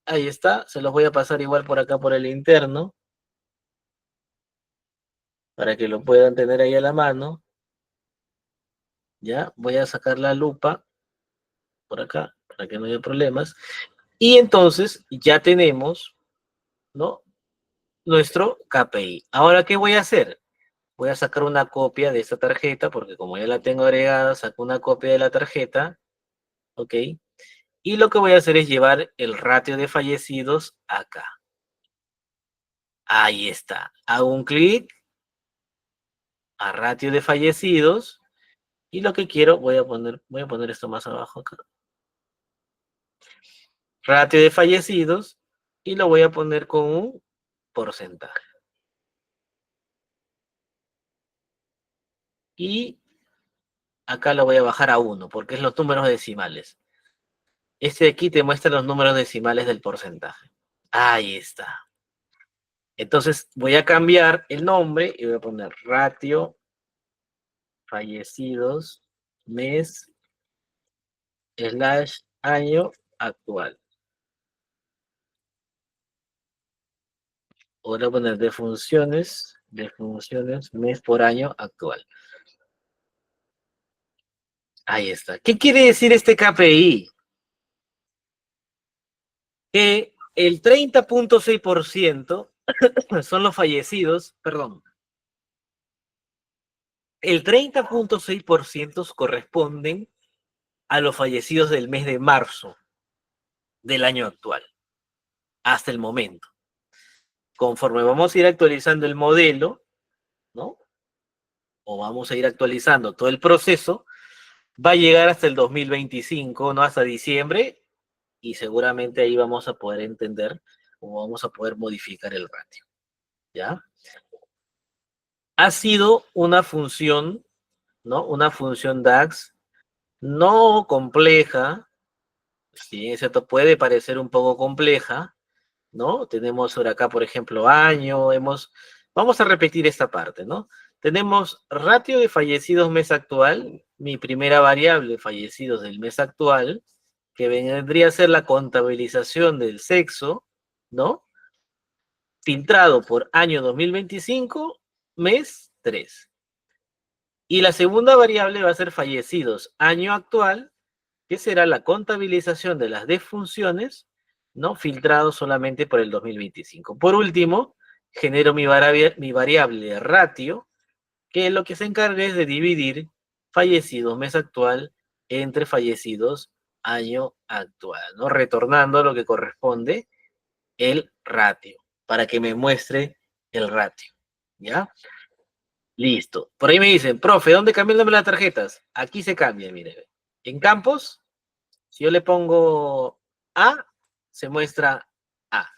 Ahí está. Se los voy a pasar igual por acá por el interno. Para que lo puedan tener ahí a la mano. Ya. Voy a sacar la lupa por acá para que no haya problemas. Y entonces ya tenemos, ¿no? Nuestro KPI. Ahora, ¿qué voy a hacer? Voy a sacar una copia de esta tarjeta, porque como ya la tengo agregada, saco una copia de la tarjeta, ¿ok? Y lo que voy a hacer es llevar el ratio de fallecidos acá. Ahí está. Hago un clic a ratio de fallecidos y lo que quiero, voy a poner esto más abajo acá. Ratio de fallecidos y lo voy a poner con un porcentaje. Y acá lo voy a bajar a 1 porque es los números decimales. Este de aquí te muestra los números decimales del porcentaje. Ahí está. Entonces voy a cambiar el nombre y voy a poner ratio fallecidos mes slash año actual. Voy a poner de funciones mes por año actual. Ahí está. ¿Qué quiere decir este KPI? Que el 30.6% son los fallecidos, perdón, el 30.6% corresponden a los fallecidos del mes de marzo del año actual, hasta el momento. Conforme vamos a ir actualizando el modelo, ¿no? O vamos a ir actualizando todo el proceso, va a llegar hasta el 2025, ¿no? Hasta diciembre, y seguramente ahí vamos a poder entender o vamos a poder modificar el ratio, ¿ya? Ha sido una función, ¿no? Una función DAX no compleja, si es cierto, puede parecer un poco compleja, ¿no? Tenemos por acá, por ejemplo, año, vamos a repetir esta parte, ¿no? Tenemos ratio de fallecidos mes actual, mi primera variable, fallecidos del mes actual, que vendría a ser la contabilización del sexo, ¿no? Filtrado por año 2025, mes 3. Y la segunda variable va a ser fallecidos año actual, que será la contabilización de las defunciones, ¿no? Filtrado solamente por el 2025. Por último, genero mi variable ratio, que lo que se encarga es de dividir fallecidos mes actual entre fallecidos año actual, ¿no? Retornando lo que corresponde el ratio, para que me muestre el ratio, ¿ya? Listo. Por ahí me dicen, profe, ¿dónde cambió el nombre de las tarjetas? Aquí se cambia, mire. En campos, si yo le pongo A, se muestra A.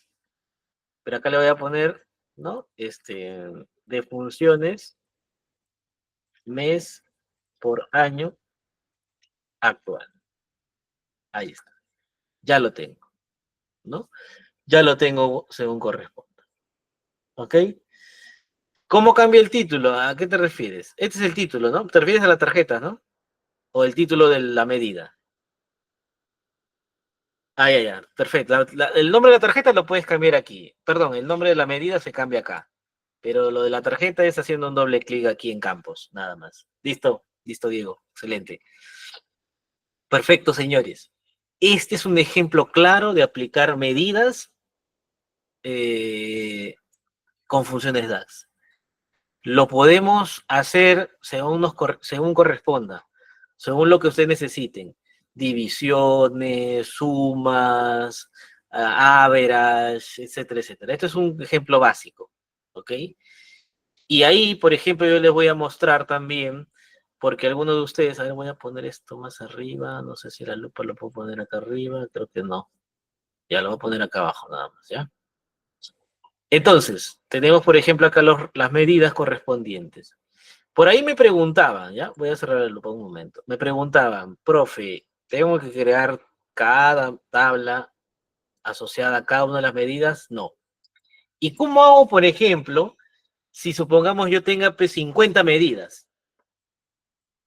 Pero acá le voy a poner, ¿no? De funciones, mes por año actual. Ahí está. Ya lo tengo, ¿no? Ya lo tengo según corresponde. ¿Ok? ¿Cómo cambia el título? ¿A qué te refieres? Este es el título, ¿no? Te refieres a la tarjeta, ¿no? O el título de la medida. Ah, ya, ya. Perfecto. El nombre de la tarjeta lo puedes cambiar aquí. Perdón, el nombre de la medida se cambia acá. Pero lo de la tarjeta es haciendo un doble clic aquí en Campos, nada más. Listo, listo, Diego. Excelente. Perfecto, señores. Este es un ejemplo claro de aplicar medidas eh, con funciones DAX. Lo podemos hacer según corresponda, según lo que ustedes necesiten. Divisiones, sumas, average, etcétera, etcétera. Esto es un ejemplo básico, ¿ok? Y ahí, por ejemplo, yo les voy a mostrar también, porque algunos de ustedes, a ver, voy a poner esto más arriba, no sé si la lupa lo puedo poner acá arriba, creo que no. Ya lo voy a poner acá abajo nada más, ¿ya? Entonces, tenemos, por ejemplo, acá las medidas correspondientes. Por ahí me preguntaban, ¿ya? Voy a cerrar el lupa un momento. Me preguntaban, profe, ¿tengo que crear cada tabla asociada a cada una de las medidas? No. ¿Y cómo hago, por ejemplo, si supongamos yo tenga pues, 50 medidas?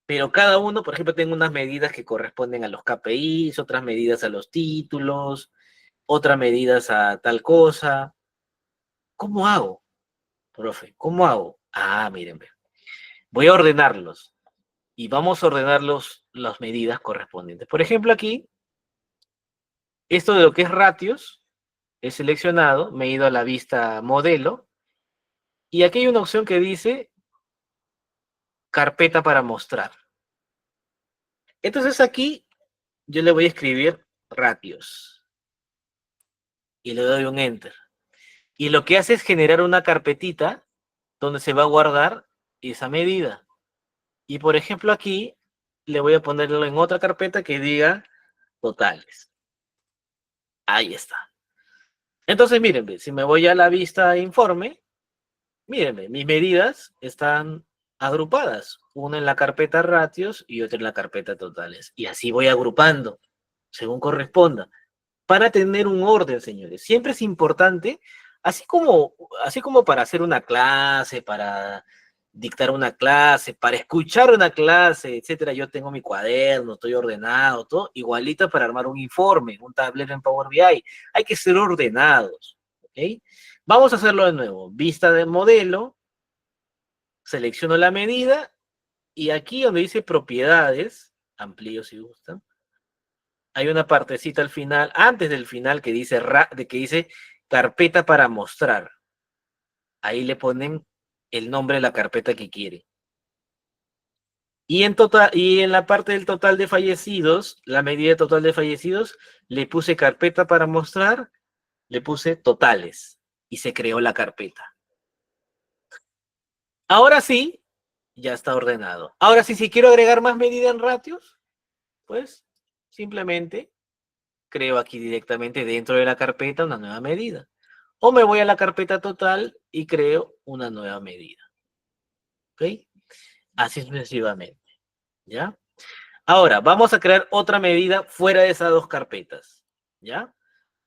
Pero cada uno, por ejemplo, tengo unas medidas que corresponden a los KPIs, otras medidas a los títulos, otras medidas a tal cosa. ¿Cómo hago, profe? ¿Cómo hago? Ah, miren, voy a ordenarlos y vamos a ordenar las medidas correspondientes. Por ejemplo, aquí, esto de lo que es ratios, he seleccionado, me he ido a la vista modelo y aquí hay una opción que dice carpeta para mostrar. Entonces aquí yo le voy a escribir ratios y le doy un enter. Y lo que hace es generar una carpetita donde se va a guardar esa medida. Y por ejemplo aquí le voy a ponerlo en otra carpeta que diga totales. Ahí está. Entonces, mírenme, si me voy a la vista informe, mírenme, mis medidas están agrupadas. Una en la carpeta ratios y otra en la carpeta totales. Y así voy agrupando, según corresponda, para tener un orden, señores. Siempre es importante, así como, así como para hacer una clase, para dictar una clase, para escuchar una clase, etcétera. Yo tengo mi cuaderno, estoy ordenado, todo, igualito para armar un informe, un tablero en Power BI. Hay que ser ordenados, ¿ok? Vamos a hacerlo de nuevo. Vista de modelo, selecciono la medida y aquí donde dice propiedades, amplío si gustan, hay una partecita al final, antes del final, que dice carpeta para mostrar. Ahí le ponen el nombre de la carpeta que quiere. Y en la parte del total de fallecidos, la medida total de fallecidos, le puse carpeta para mostrar, le puse totales y se creó la carpeta. Ahora sí, ya está ordenado. Ahora sí, si quiero agregar más medida en ratios, pues simplemente creo aquí directamente dentro de la carpeta una nueva medida. O me voy a la carpeta total y creo una nueva medida. ¿Ok? Así sucesivamente. ¿Ya? Ahora, vamos a crear otra medida fuera de esas dos carpetas. ¿Ya?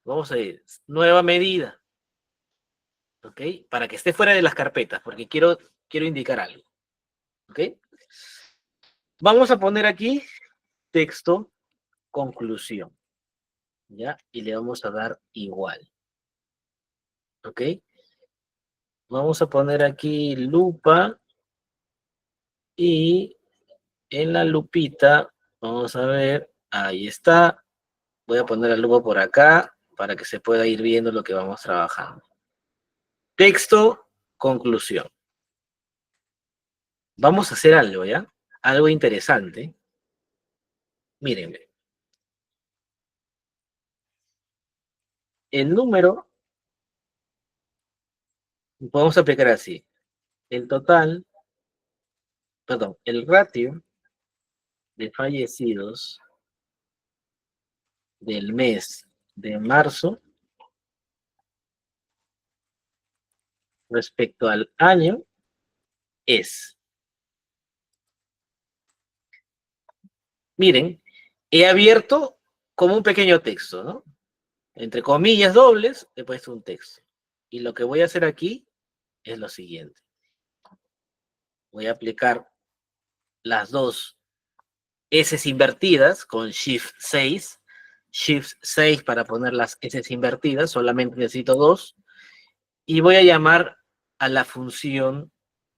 Vamos a ir, nueva medida. ¿Ok? Para que esté fuera de las carpetas, porque quiero indicar algo. ¿Ok? Vamos a poner aquí texto conclusión. ¿Ya? Y le vamos a dar igual. ¿Ok? Vamos a poner aquí lupa y en la lupita, vamos a ver, ahí está. Voy a poner la lupa por acá para que se pueda ir viendo lo que vamos trabajando. Texto, conclusión. Vamos a hacer algo, ¿ya? Algo interesante. Mírenme. El número, podemos aplicar así. El total, perdón, el ratio de fallecidos del mes de marzo respecto al año es. Miren, he abierto como un pequeño texto, ¿no? entre comillas dobles, he puesto un texto. Y lo que voy a hacer aquí es lo siguiente. Voy a aplicar las dos S invertidas con Shift 6. Shift 6 para poner las S invertidas, solamente necesito dos. Y voy a llamar a la función,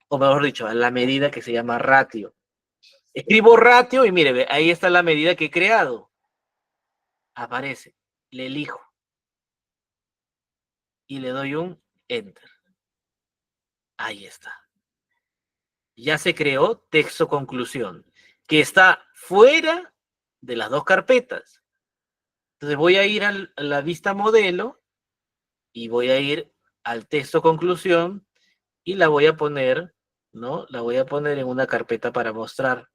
o mejor dicho, a la medida que se llama ratio. Escribo ratio y mire, ahí está la medida que he creado. Aparece, le elijo y le doy un Enter. Ahí está. Ya se creó texto conclusión, que está fuera de las dos carpetas. Entonces voy a ir a la vista modelo y voy a ir al texto conclusión y la voy a poner, ¿no? La voy a poner en una carpeta para mostrar.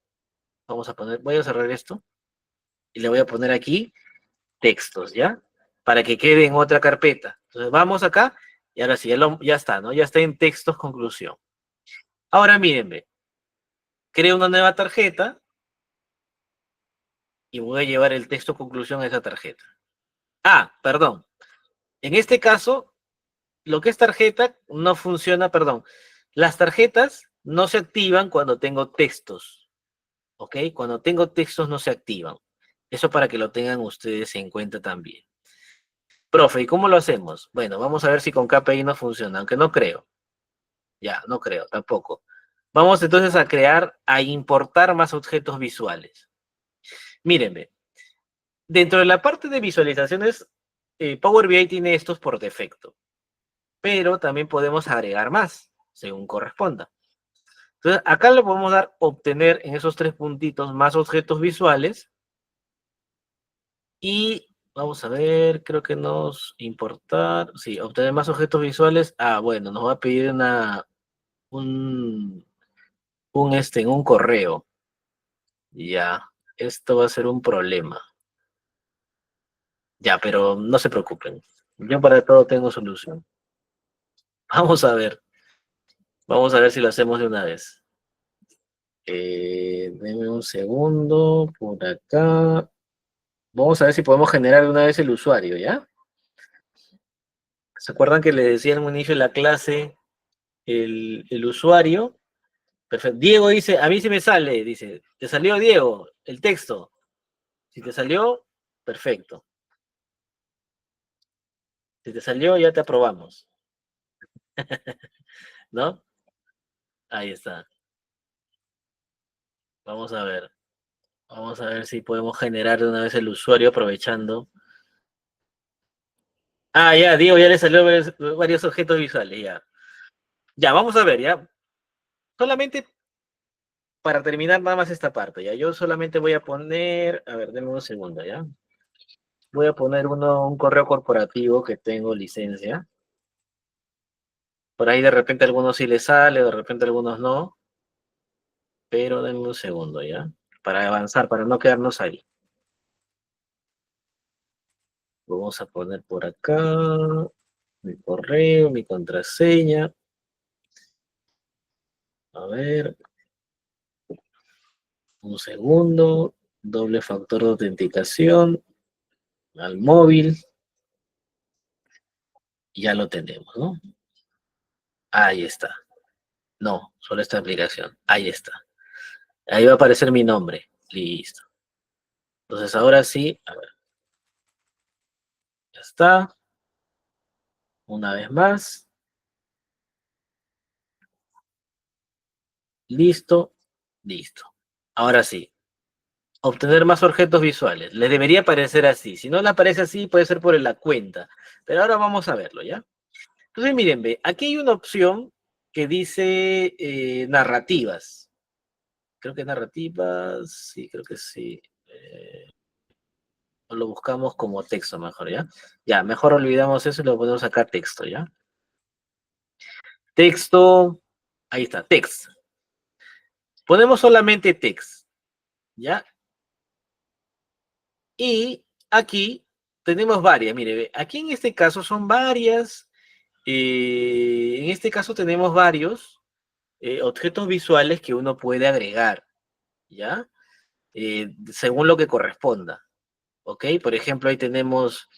Vamos a poner, voy a cerrar esto y le voy a poner aquí textos, ¿ya? Para que quede en otra carpeta. Entonces vamos acá y ahora sí, ya está, ¿no? Ya está en textos conclusión. Ahora mírenme, creo una nueva tarjeta y voy a llevar el texto conclusión a esa tarjeta. Ah, perdón. En este caso, lo que es tarjeta no funciona, perdón. Las tarjetas no se activan cuando tengo textos, ¿ok? Cuando tengo textos no se activan. Eso para que lo tengan ustedes en cuenta también. Profe, ¿y cómo lo hacemos? Bueno, vamos a ver si con KPI no funciona, aunque no creo. Ya, no creo, tampoco. Vamos entonces a importar más objetos visuales. Mírenme, dentro de la parte de visualizaciones, Power BI tiene estos por defecto, pero también podemos agregar más, según corresponda. Entonces, acá le podemos dar obtener en esos tres puntitos más objetos visuales y vamos a ver, creo que nos importar, sí, obtener más objetos visuales. Ah, bueno, nos va a pedir en un correo. Ya, esto va a ser un problema. Ya, pero no se preocupen. Yo para todo tengo solución. Vamos a ver. Vamos a ver si lo hacemos de una vez. Denme un segundo por acá. Vamos a ver si podemos generar de una vez el usuario, ¿ya? ¿Se acuerdan que le decía en un inicio de la clase el usuario? Perfecto. Diego dice, a mí sí me sale, dice, ¿te salió Diego el texto? Si te salió, perfecto. Si te salió, ya te aprobamos. ¿No? Ahí está. Vamos a ver. Vamos a ver si podemos generar de una vez el usuario aprovechando. Ah, ya, Diego, ya le salió varios objetos visuales, ya. Ya, vamos a ver, ya. Solamente para terminar nada más esta parte, ya. Yo solamente voy a poner, a ver, denme un segundo, ya. Voy a poner un correo corporativo que tengo licencia. Por ahí de repente a algunos sí les sale, de repente a algunos no. Pero denme un segundo, ya. Para avanzar, para no quedarnos ahí. Vamos a poner por acá mi correo, mi contraseña. A ver, un segundo. Doble factor de autenticación al móvil. Ya lo tenemos, ¿no? Ahí está. No, solo esta aplicación. Ahí está. Ahí va a aparecer mi nombre. Listo. Entonces ahora sí, a ver. Ya está. Una vez más. Listo. Listo. Ahora sí. Obtener más objetos visuales. Le debería aparecer así. Si no le aparece así, puede ser por la cuenta. Pero ahora vamos a verlo, ¿ya? Entonces, miren, ve, aquí hay una opción que dice narrativas. Creo que narrativas, sí, creo que sí. Lo buscamos como texto mejor, ¿ya? Ya, mejor olvidamos eso y lo ponemos acá texto, ¿ya? Texto, ahí está, text. Ponemos solamente text, ¿ya? Y aquí tenemos varias, mire, aquí en este caso son varias, en este caso tenemos varios objetos visuales que uno puede agregar, ¿ya? Según lo que corresponda, ¿ok? Por ejemplo, ahí tenemos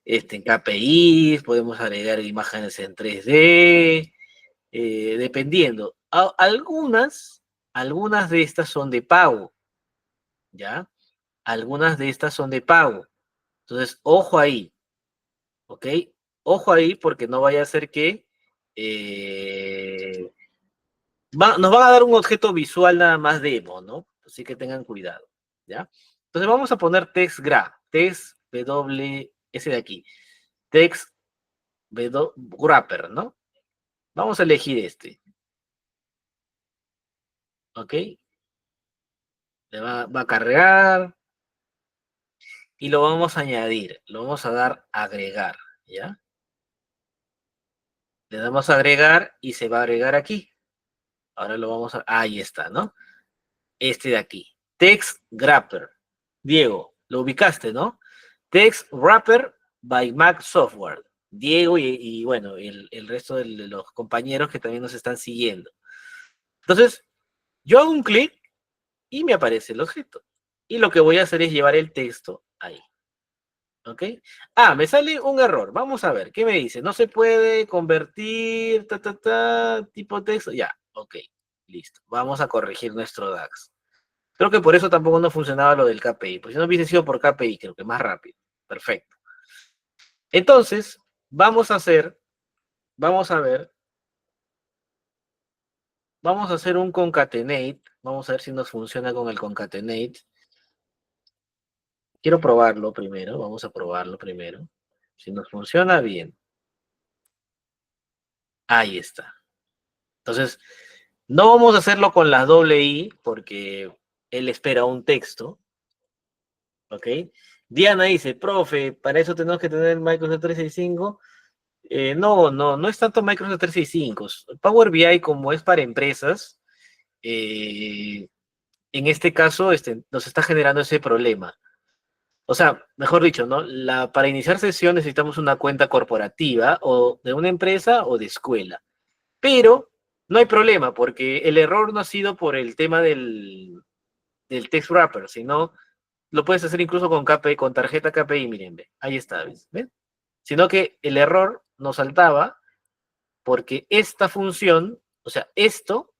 en KPIs, podemos agregar imágenes en 3D, dependiendo. Algunas de estas son de pago, ¿ya? Algunas de estas son de pago. Entonces, ojo ahí, ¿ok? Ojo ahí porque no vaya a ser que eh, nos van a dar un objeto visual nada más demo, ¿no? Así que tengan cuidado, ¿ya? Entonces vamos a poner text ese de aquí, text wrapper, ¿no? Vamos a elegir este, ¿ok? Va a cargar y lo vamos a añadir, lo vamos a dar a agregar, ¿ya? Le damos a agregar y se va a agregar aquí. Ahora lo vamos a, ahí está, ¿no? Este de aquí, text wrapper. Diego, lo ubicaste, ¿no? Text Wrapper by Mac Software. Diego y bueno, el resto de los compañeros que también nos están siguiendo. Entonces, yo hago un clic y me aparece el objeto. Y lo que voy a hacer es llevar el texto ahí. ¿Ok? Ah, me sale un error. Vamos a ver, ¿qué me dice? No se puede convertir, tipo texto. Ya, ok, listo. Vamos a corregir nuestro DAX. Creo que por eso tampoco no funcionaba lo del KPI. Pues si no hubiese sido por KPI, creo que más rápido. Perfecto. Entonces, vamos a ver, vamos a hacer un concatenate. Vamos a ver si nos funciona con el concatenate. Quiero probarlo primero, vamos a probarlo primero. Si nos funciona, bien. Ahí está. Entonces, no vamos a hacerlo con las doble I porque él espera un texto, ¿ok? Diana dice, profe, para eso tenemos que tener Microsoft 365. No es tanto Microsoft 365. Power BI, como es para empresas, en este caso nos está generando ese problema. O sea, mejor dicho, ¿no? Para iniciar sesión necesitamos una cuenta corporativa o de una empresa o de escuela. Pero no hay problema porque el error no ha sido por el tema del text wrapper, sino lo puedes hacer incluso con KPI, con tarjeta KPI, miren, ve, ahí está, ¿ven? Sino que el error nos saltaba porque esta función, o sea, esto,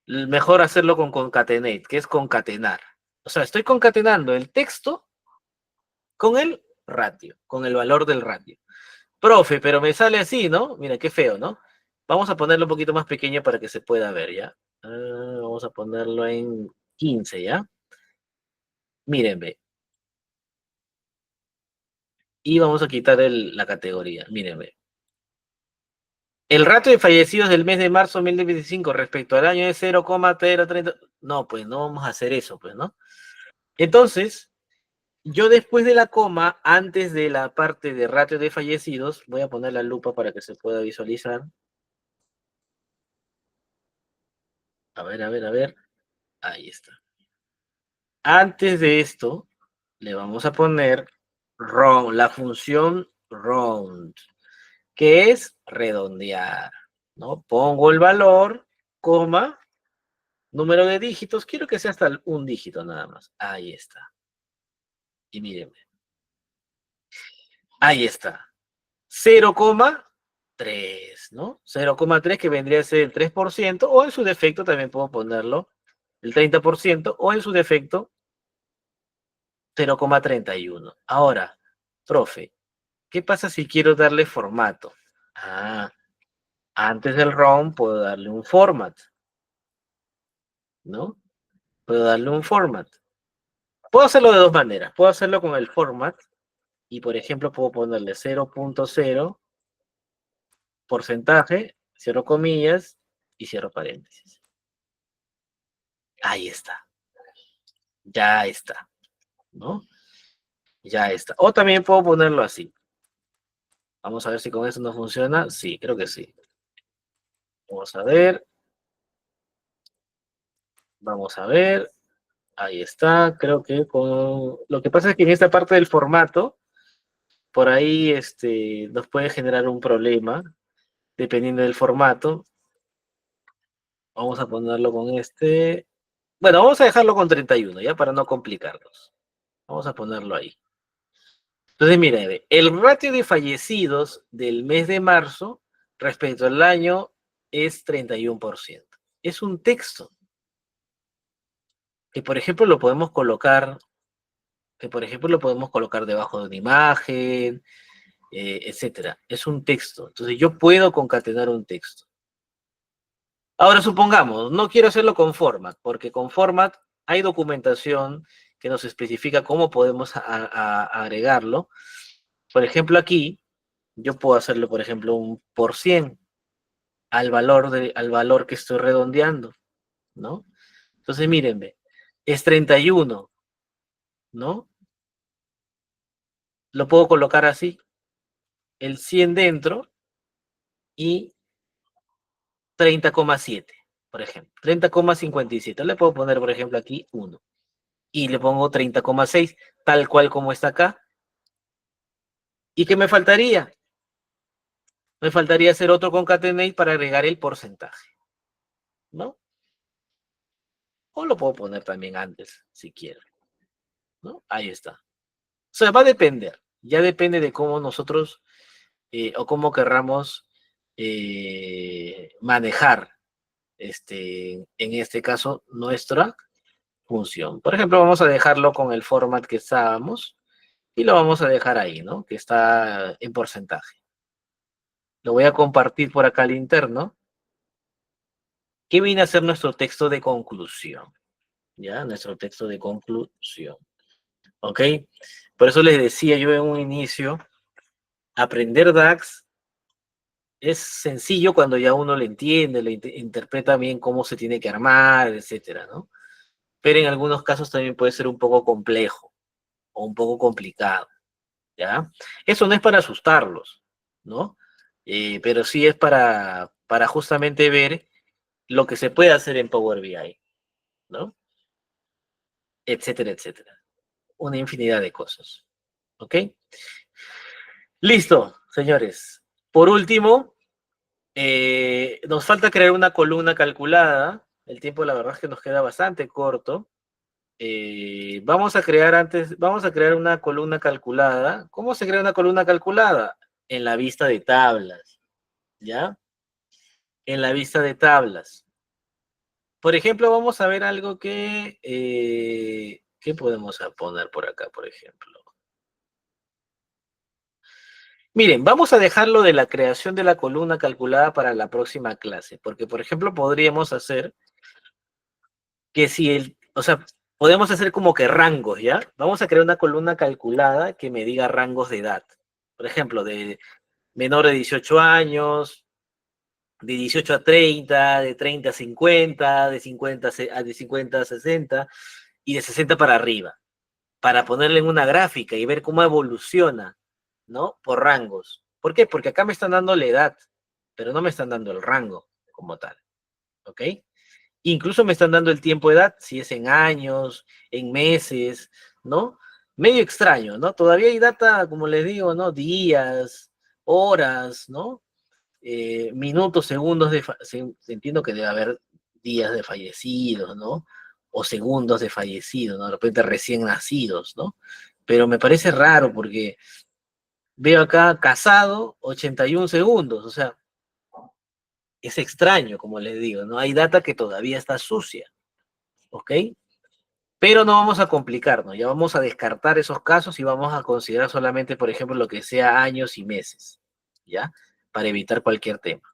mejor hacerlo con concatenate, que es concatenar. O sea, estoy concatenando el texto con el ratio, con el valor del ratio. Profe, pero me sale así, ¿no? Mira, qué feo, ¿no? Vamos a ponerlo un poquito más pequeño para que se pueda ver, ¿ya? Vamos a ponerlo en 15, ¿ya? Miren, ve. Y vamos a quitar la categoría, miren, ve. El ratio de fallecidos del mes de marzo de 2025 respecto al año es 0,030. No, pues no vamos a hacer eso, pues, ¿no? Entonces, yo después de la coma, antes de la parte de ratio de fallecidos, voy a poner la lupa para que se pueda visualizar. A ver, a ver, a ver. Ahí está. Antes de esto, le vamos a poner round, la función round, que es redondear, ¿no? Pongo el valor, coma, número de dígitos, quiero que sea hasta un dígito nada más. Ahí está. Y mírenme. Ahí está. 0,3, ¿no? 0,3 que vendría a ser el 3%, o en su defecto también puedo ponerlo el 30%, o en su defecto 0,31. Ahora, profe, ¿qué pasa si quiero darle formato? Ah, antes del ROM puedo darle un format, ¿no? Puedo darle un format. Puedo hacerlo de dos maneras. Puedo hacerlo con el format y, por ejemplo, puedo ponerle 0,0, porcentaje, cierro comillas y cierro paréntesis. Ahí está. Ya está, ¿no? Ya está. O también puedo ponerlo así. Vamos a ver si con eso no funciona. Sí, creo que sí. Vamos a ver. Vamos a ver. Ahí está. Creo que con... Lo que pasa es que en esta parte del formato, por ahí nos puede generar un problema, dependiendo del formato. Vamos a ponerlo con este. Bueno, vamos a dejarlo con 31, ya para no complicarnos. Vamos a ponerlo ahí. Entonces, mira, ve, el ratio de fallecidos del mes de marzo respecto al año es 31%. Es un texto que, por ejemplo, lo podemos colocar, que, por ejemplo, lo podemos colocar debajo de una imagen, etcétera. Es un texto. Entonces, yo puedo concatenar un texto. Ahora, supongamos, no quiero hacerlo con format, porque con format hay documentación que nos especifica cómo podemos agregarlo. Por ejemplo, aquí yo puedo hacerlo, por ejemplo, un por 100 al valor que estoy redondeando, ¿no? Entonces, mírenme, es 31, ¿no? Lo puedo colocar así, el 100 dentro y 30,7, por ejemplo. 30,57. Le puedo poner, por ejemplo, aquí 1. Y le pongo 30,6, tal cual como está acá. ¿Y qué me faltaría? Me faltaría hacer otro concatenate para agregar el porcentaje, ¿no? O lo puedo poner también antes, si quiero, ¿no? Ahí está. O sea, va a depender. Ya depende de cómo nosotros o cómo querramos manejar, en este caso, nuestra función. Por ejemplo, vamos a dejarlo con el format que estábamos y lo vamos a dejar ahí, ¿no? Que está en porcentaje. Lo voy a compartir por acá al interno. ¿Qué viene a ser nuestro texto de conclusión? ¿Ya? Nuestro texto de conclusión. ¿Ok? Por eso les decía yo en un inicio, aprender DAX es sencillo cuando ya uno le entiende, le interpreta bien cómo se tiene que armar, etcétera, ¿no? Pero en algunos casos también puede ser un poco complejo o un poco complicado, ¿ya? Eso no es para asustarlos, ¿no? Pero sí es para justamente ver lo que se puede hacer en Power BI, ¿no? Etcétera, etcétera. Una infinidad de cosas, ¿ok? Listo, señores. Por último, nos falta crear una columna calculada. El tiempo, la verdad es que nos queda bastante corto. Vamos a crear una columna calculada. ¿Cómo se crea una columna calculada? En la vista de tablas, ¿ya? En la vista de tablas. Por ejemplo, vamos a ver algo ¿qué podemos poner por acá, por ejemplo? Miren, vamos a dejarlo de la creación de la columna calculada para la próxima clase, porque, por ejemplo, podríamos hacer que si o sea, podemos hacer como que rangos, ¿ya? Vamos a crear una columna calculada que me diga rangos de edad. Por ejemplo, de menor de 18 años, de 18 a 30, de 30 a 50, de 50 a 60 y de 60 para arriba, para ponerle en una gráfica y ver cómo evoluciona, ¿no? Por rangos. ¿Por qué? Porque acá me están dando la edad, pero no me están dando el rango como tal, ¿ok? Incluso me están dando el tiempo de edad, si es en años, en meses, ¿no? Medio extraño, ¿no? Todavía hay data, como les digo, ¿no? Días, horas, ¿no? Minutos, segundos entiendo que debe haber días de fallecidos, ¿no? O segundos de fallecidos, ¿no? De repente recién nacidos, ¿no? Pero me parece raro porque veo acá casado 81 segundos, o sea, es extraño, como les digo, ¿no? Hay data que todavía está sucia, ¿ok? Pero no vamos a complicarnos, ya vamos a descartar esos casos y vamos a considerar solamente, por ejemplo, lo que sea años y meses, ¿ya? Para evitar cualquier tema,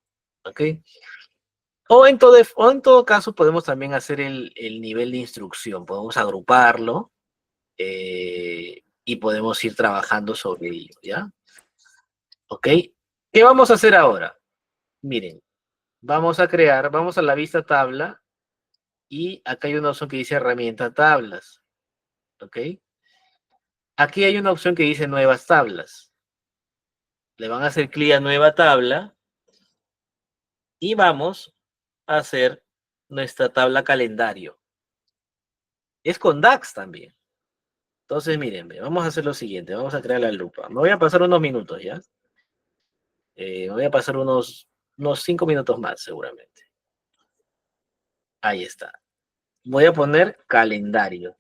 ¿ok? O en todo caso podemos también hacer el nivel de instrucción, podemos agruparlo y podemos ir trabajando sobre ello, ¿ya? ¿Ok? ¿Qué vamos a hacer ahora? Miren, vamos a la vista tabla y acá hay una opción que dice herramienta tablas, ¿ok? Aquí hay una opción que dice nuevas tablas. Le van a hacer clic a nueva tabla y vamos a hacer nuestra tabla calendario. Es con DAX también. Entonces, miren, vamos a hacer lo siguiente. Vamos a crear la lupa. Me voy a pasar unos minutos, ¿ya? Me voy a pasar unos 5 minutos más, seguramente. Ahí está. Voy a poner calendario.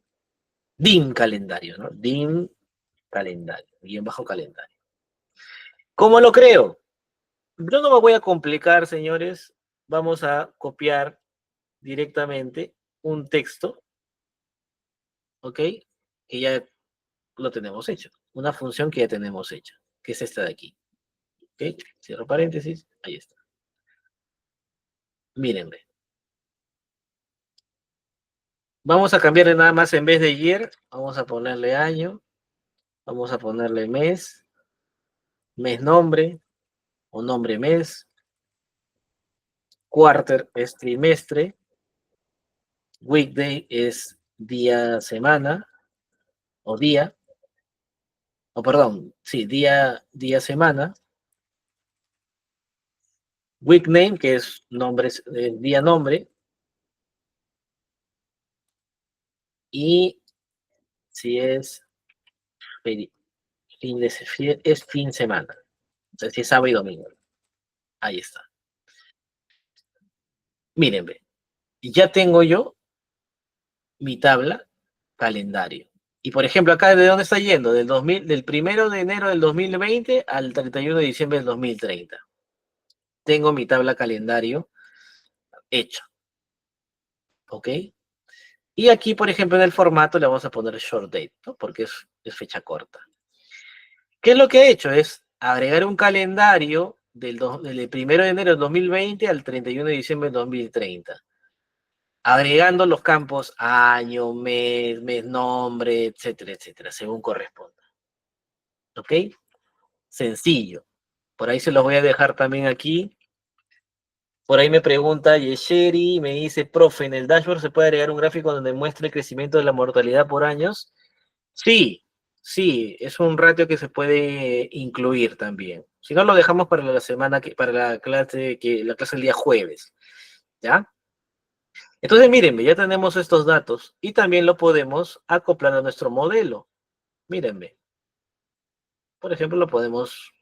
DIM calendario, ¿no? DIM calendario, guión bajo calendario. ¿Cómo lo creo? Yo no me voy a complicar, señores. Vamos a copiar directamente un texto, ¿ok? Que ya lo tenemos hecho. Una función que ya tenemos hecha, que es esta de aquí. ¿Ok? Cierro paréntesis. Ahí está. Mírenme. Vamos a cambiarle nada más en vez de year. Vamos a ponerle año. Vamos a ponerle mes. Mes nombre o nombre mes. Quarter es trimestre. Weekday es día semana o día. O perdón, sí, día semana. Week name, que es nombre, día nombre. Y si es es fin semana. O sea, si es sábado y domingo. Ahí está. Mírenme. Ya tengo yo mi tabla calendario. Y por ejemplo, acá de dónde está yendo, del 1 de enero del 2020 al 31 de diciembre del 2030. Tengo mi tabla calendario hecha, ¿ok? Y aquí, por ejemplo, en el formato le vamos a poner short date, ¿no? Porque es fecha corta. ¿Qué es lo que he hecho? Es agregar un calendario del 1 de enero del 2020 al 31 de diciembre del 2030. Agregando los campos año, mes, nombre, etcétera, etcétera, según corresponda. ¿Ok? Sencillo. Por ahí se los voy a dejar también aquí. Por ahí me pregunta Yesheri, me dice, profe, ¿en el dashboard se puede agregar un gráfico donde muestre el crecimiento de la mortalidad por años? Sí, sí, es un ratio que se puede incluir también. Si no, lo dejamos para la semana, para la clase el día jueves, ¿ya? Entonces, mírenme, ya tenemos estos datos y también lo podemos acoplar a nuestro modelo. Mírenme, por ejemplo, lo podemos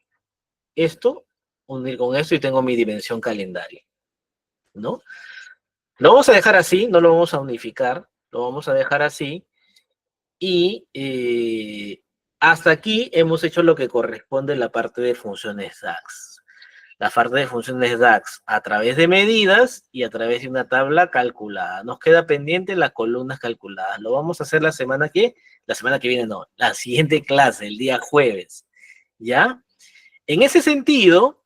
unir con esto y tengo mi dimensión calendario, ¿no? Lo vamos a dejar así, no lo vamos a unificar, lo vamos a dejar así y hasta aquí hemos hecho lo que corresponde a la parte de funciones DAX. La parte de funciones DAX a través de medidas y a través de una tabla calculada. Nos queda pendiente las columnas calculadas. Lo vamos a hacer la semana que viene no, la siguiente clase, el día jueves. ¿Ya? En ese sentido,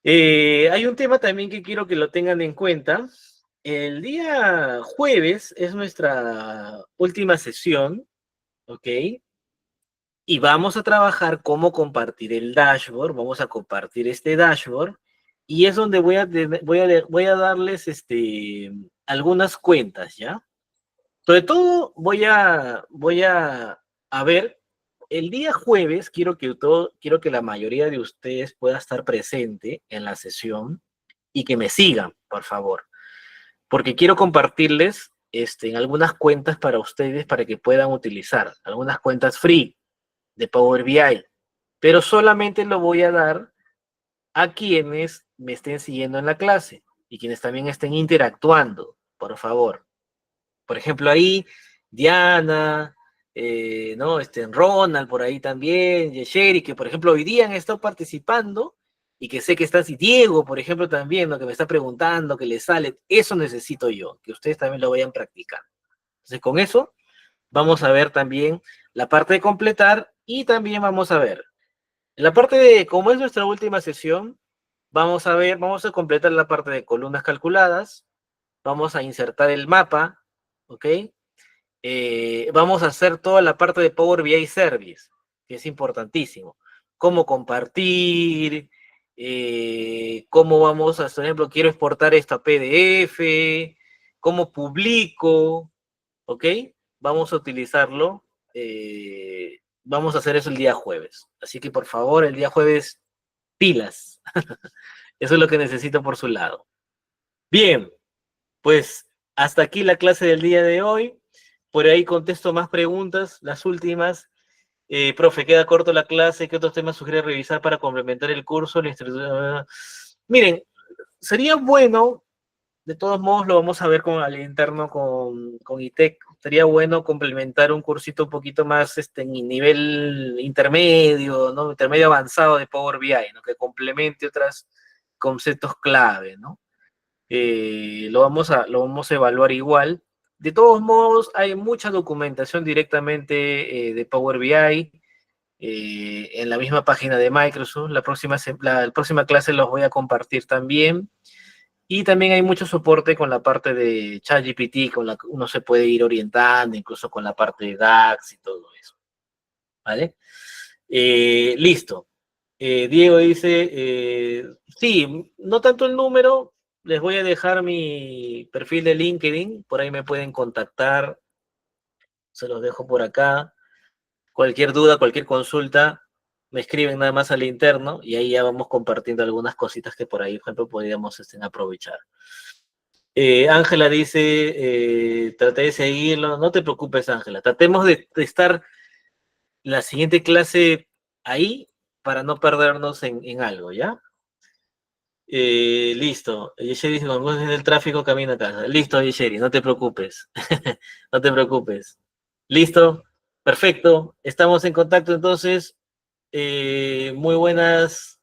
hay un tema también que quiero que lo tengan en cuenta. El día jueves es nuestra última sesión, ¿ok? Y vamos a trabajar cómo compartir el dashboard, vamos a compartir este dashboard, y es donde voy a darles algunas cuentas, ¿ya? Sobre todo a ver, el día jueves quiero que la mayoría de ustedes pueda estar presente en la sesión y que me sigan, por favor, porque quiero compartirles en algunas cuentas para ustedes para que puedan utilizar, algunas cuentas free de Power BI, pero solamente lo voy a dar a quienes me estén siguiendo en la clase y quienes también estén interactuando, por favor. Por ejemplo, ahí Diana, ¿no? Ronald por ahí también, Yesheri, que por ejemplo hoy día han estado participando y que sé que está así, Diego, por ejemplo, también, ¿no? Que me está preguntando, que le sale, eso necesito yo, que ustedes también lo vayan practicando. Entonces, con eso vamos a ver también la parte de completar y también vamos a ver, en la parte de, como es nuestra última sesión, vamos a completar la parte de columnas calculadas, vamos a insertar el mapa, ¿ok? Vamos a hacer toda la parte de Power BI Service, que es importantísimo. Cómo compartir, cómo vamos a, por ejemplo, quiero exportar esto a PDF, cómo publico, ¿ok? Vamos a utilizarlo, vamos a hacer eso el día jueves. Así que por favor, el día jueves, pilas. Eso es lo que necesito por su lado. Bien, pues hasta aquí la clase del día de hoy. Por ahí contesto más preguntas, las últimas. Profe, queda corto la clase. ¿Qué otros temas sugiere revisar para complementar el curso? Miren, sería bueno De todos modos, lo vamos a ver con al interno con ITEC. Sería bueno complementar un cursito un poquito más en nivel intermedio, ¿no? Intermedio avanzado de Power BI, ¿no? Que complemente otros conceptos clave, ¿no? Lo vamos a evaluar igual. De todos modos, hay mucha documentación directamente de Power BI en la misma página de Microsoft. La próxima clase los voy a compartir también. Y también hay mucho soporte con la parte de ChatGPT, con la que uno se puede ir orientando, incluso con la parte de DAX y todo eso. ¿Vale? Listo. Diego dice, sí, no tanto el número, les voy a dejar mi perfil de LinkedIn, por ahí me pueden contactar, se los dejo por acá. Cualquier duda, cualquier consulta, me escriben nada más al interno y ahí ya vamos compartiendo algunas cositas que por ahí, por ejemplo, podríamos aprovechar. Ángela dice, traté de seguirlo, no te preocupes, Ángela, tratemos de estar la siguiente clase ahí para no perdernos en algo, ¿ya? Listo, Yesheri dice, con en el tráfico camina a casa. Listo, Yesheri, no te preocupes, no te preocupes. Listo, perfecto, estamos en contacto entonces. Muy buenas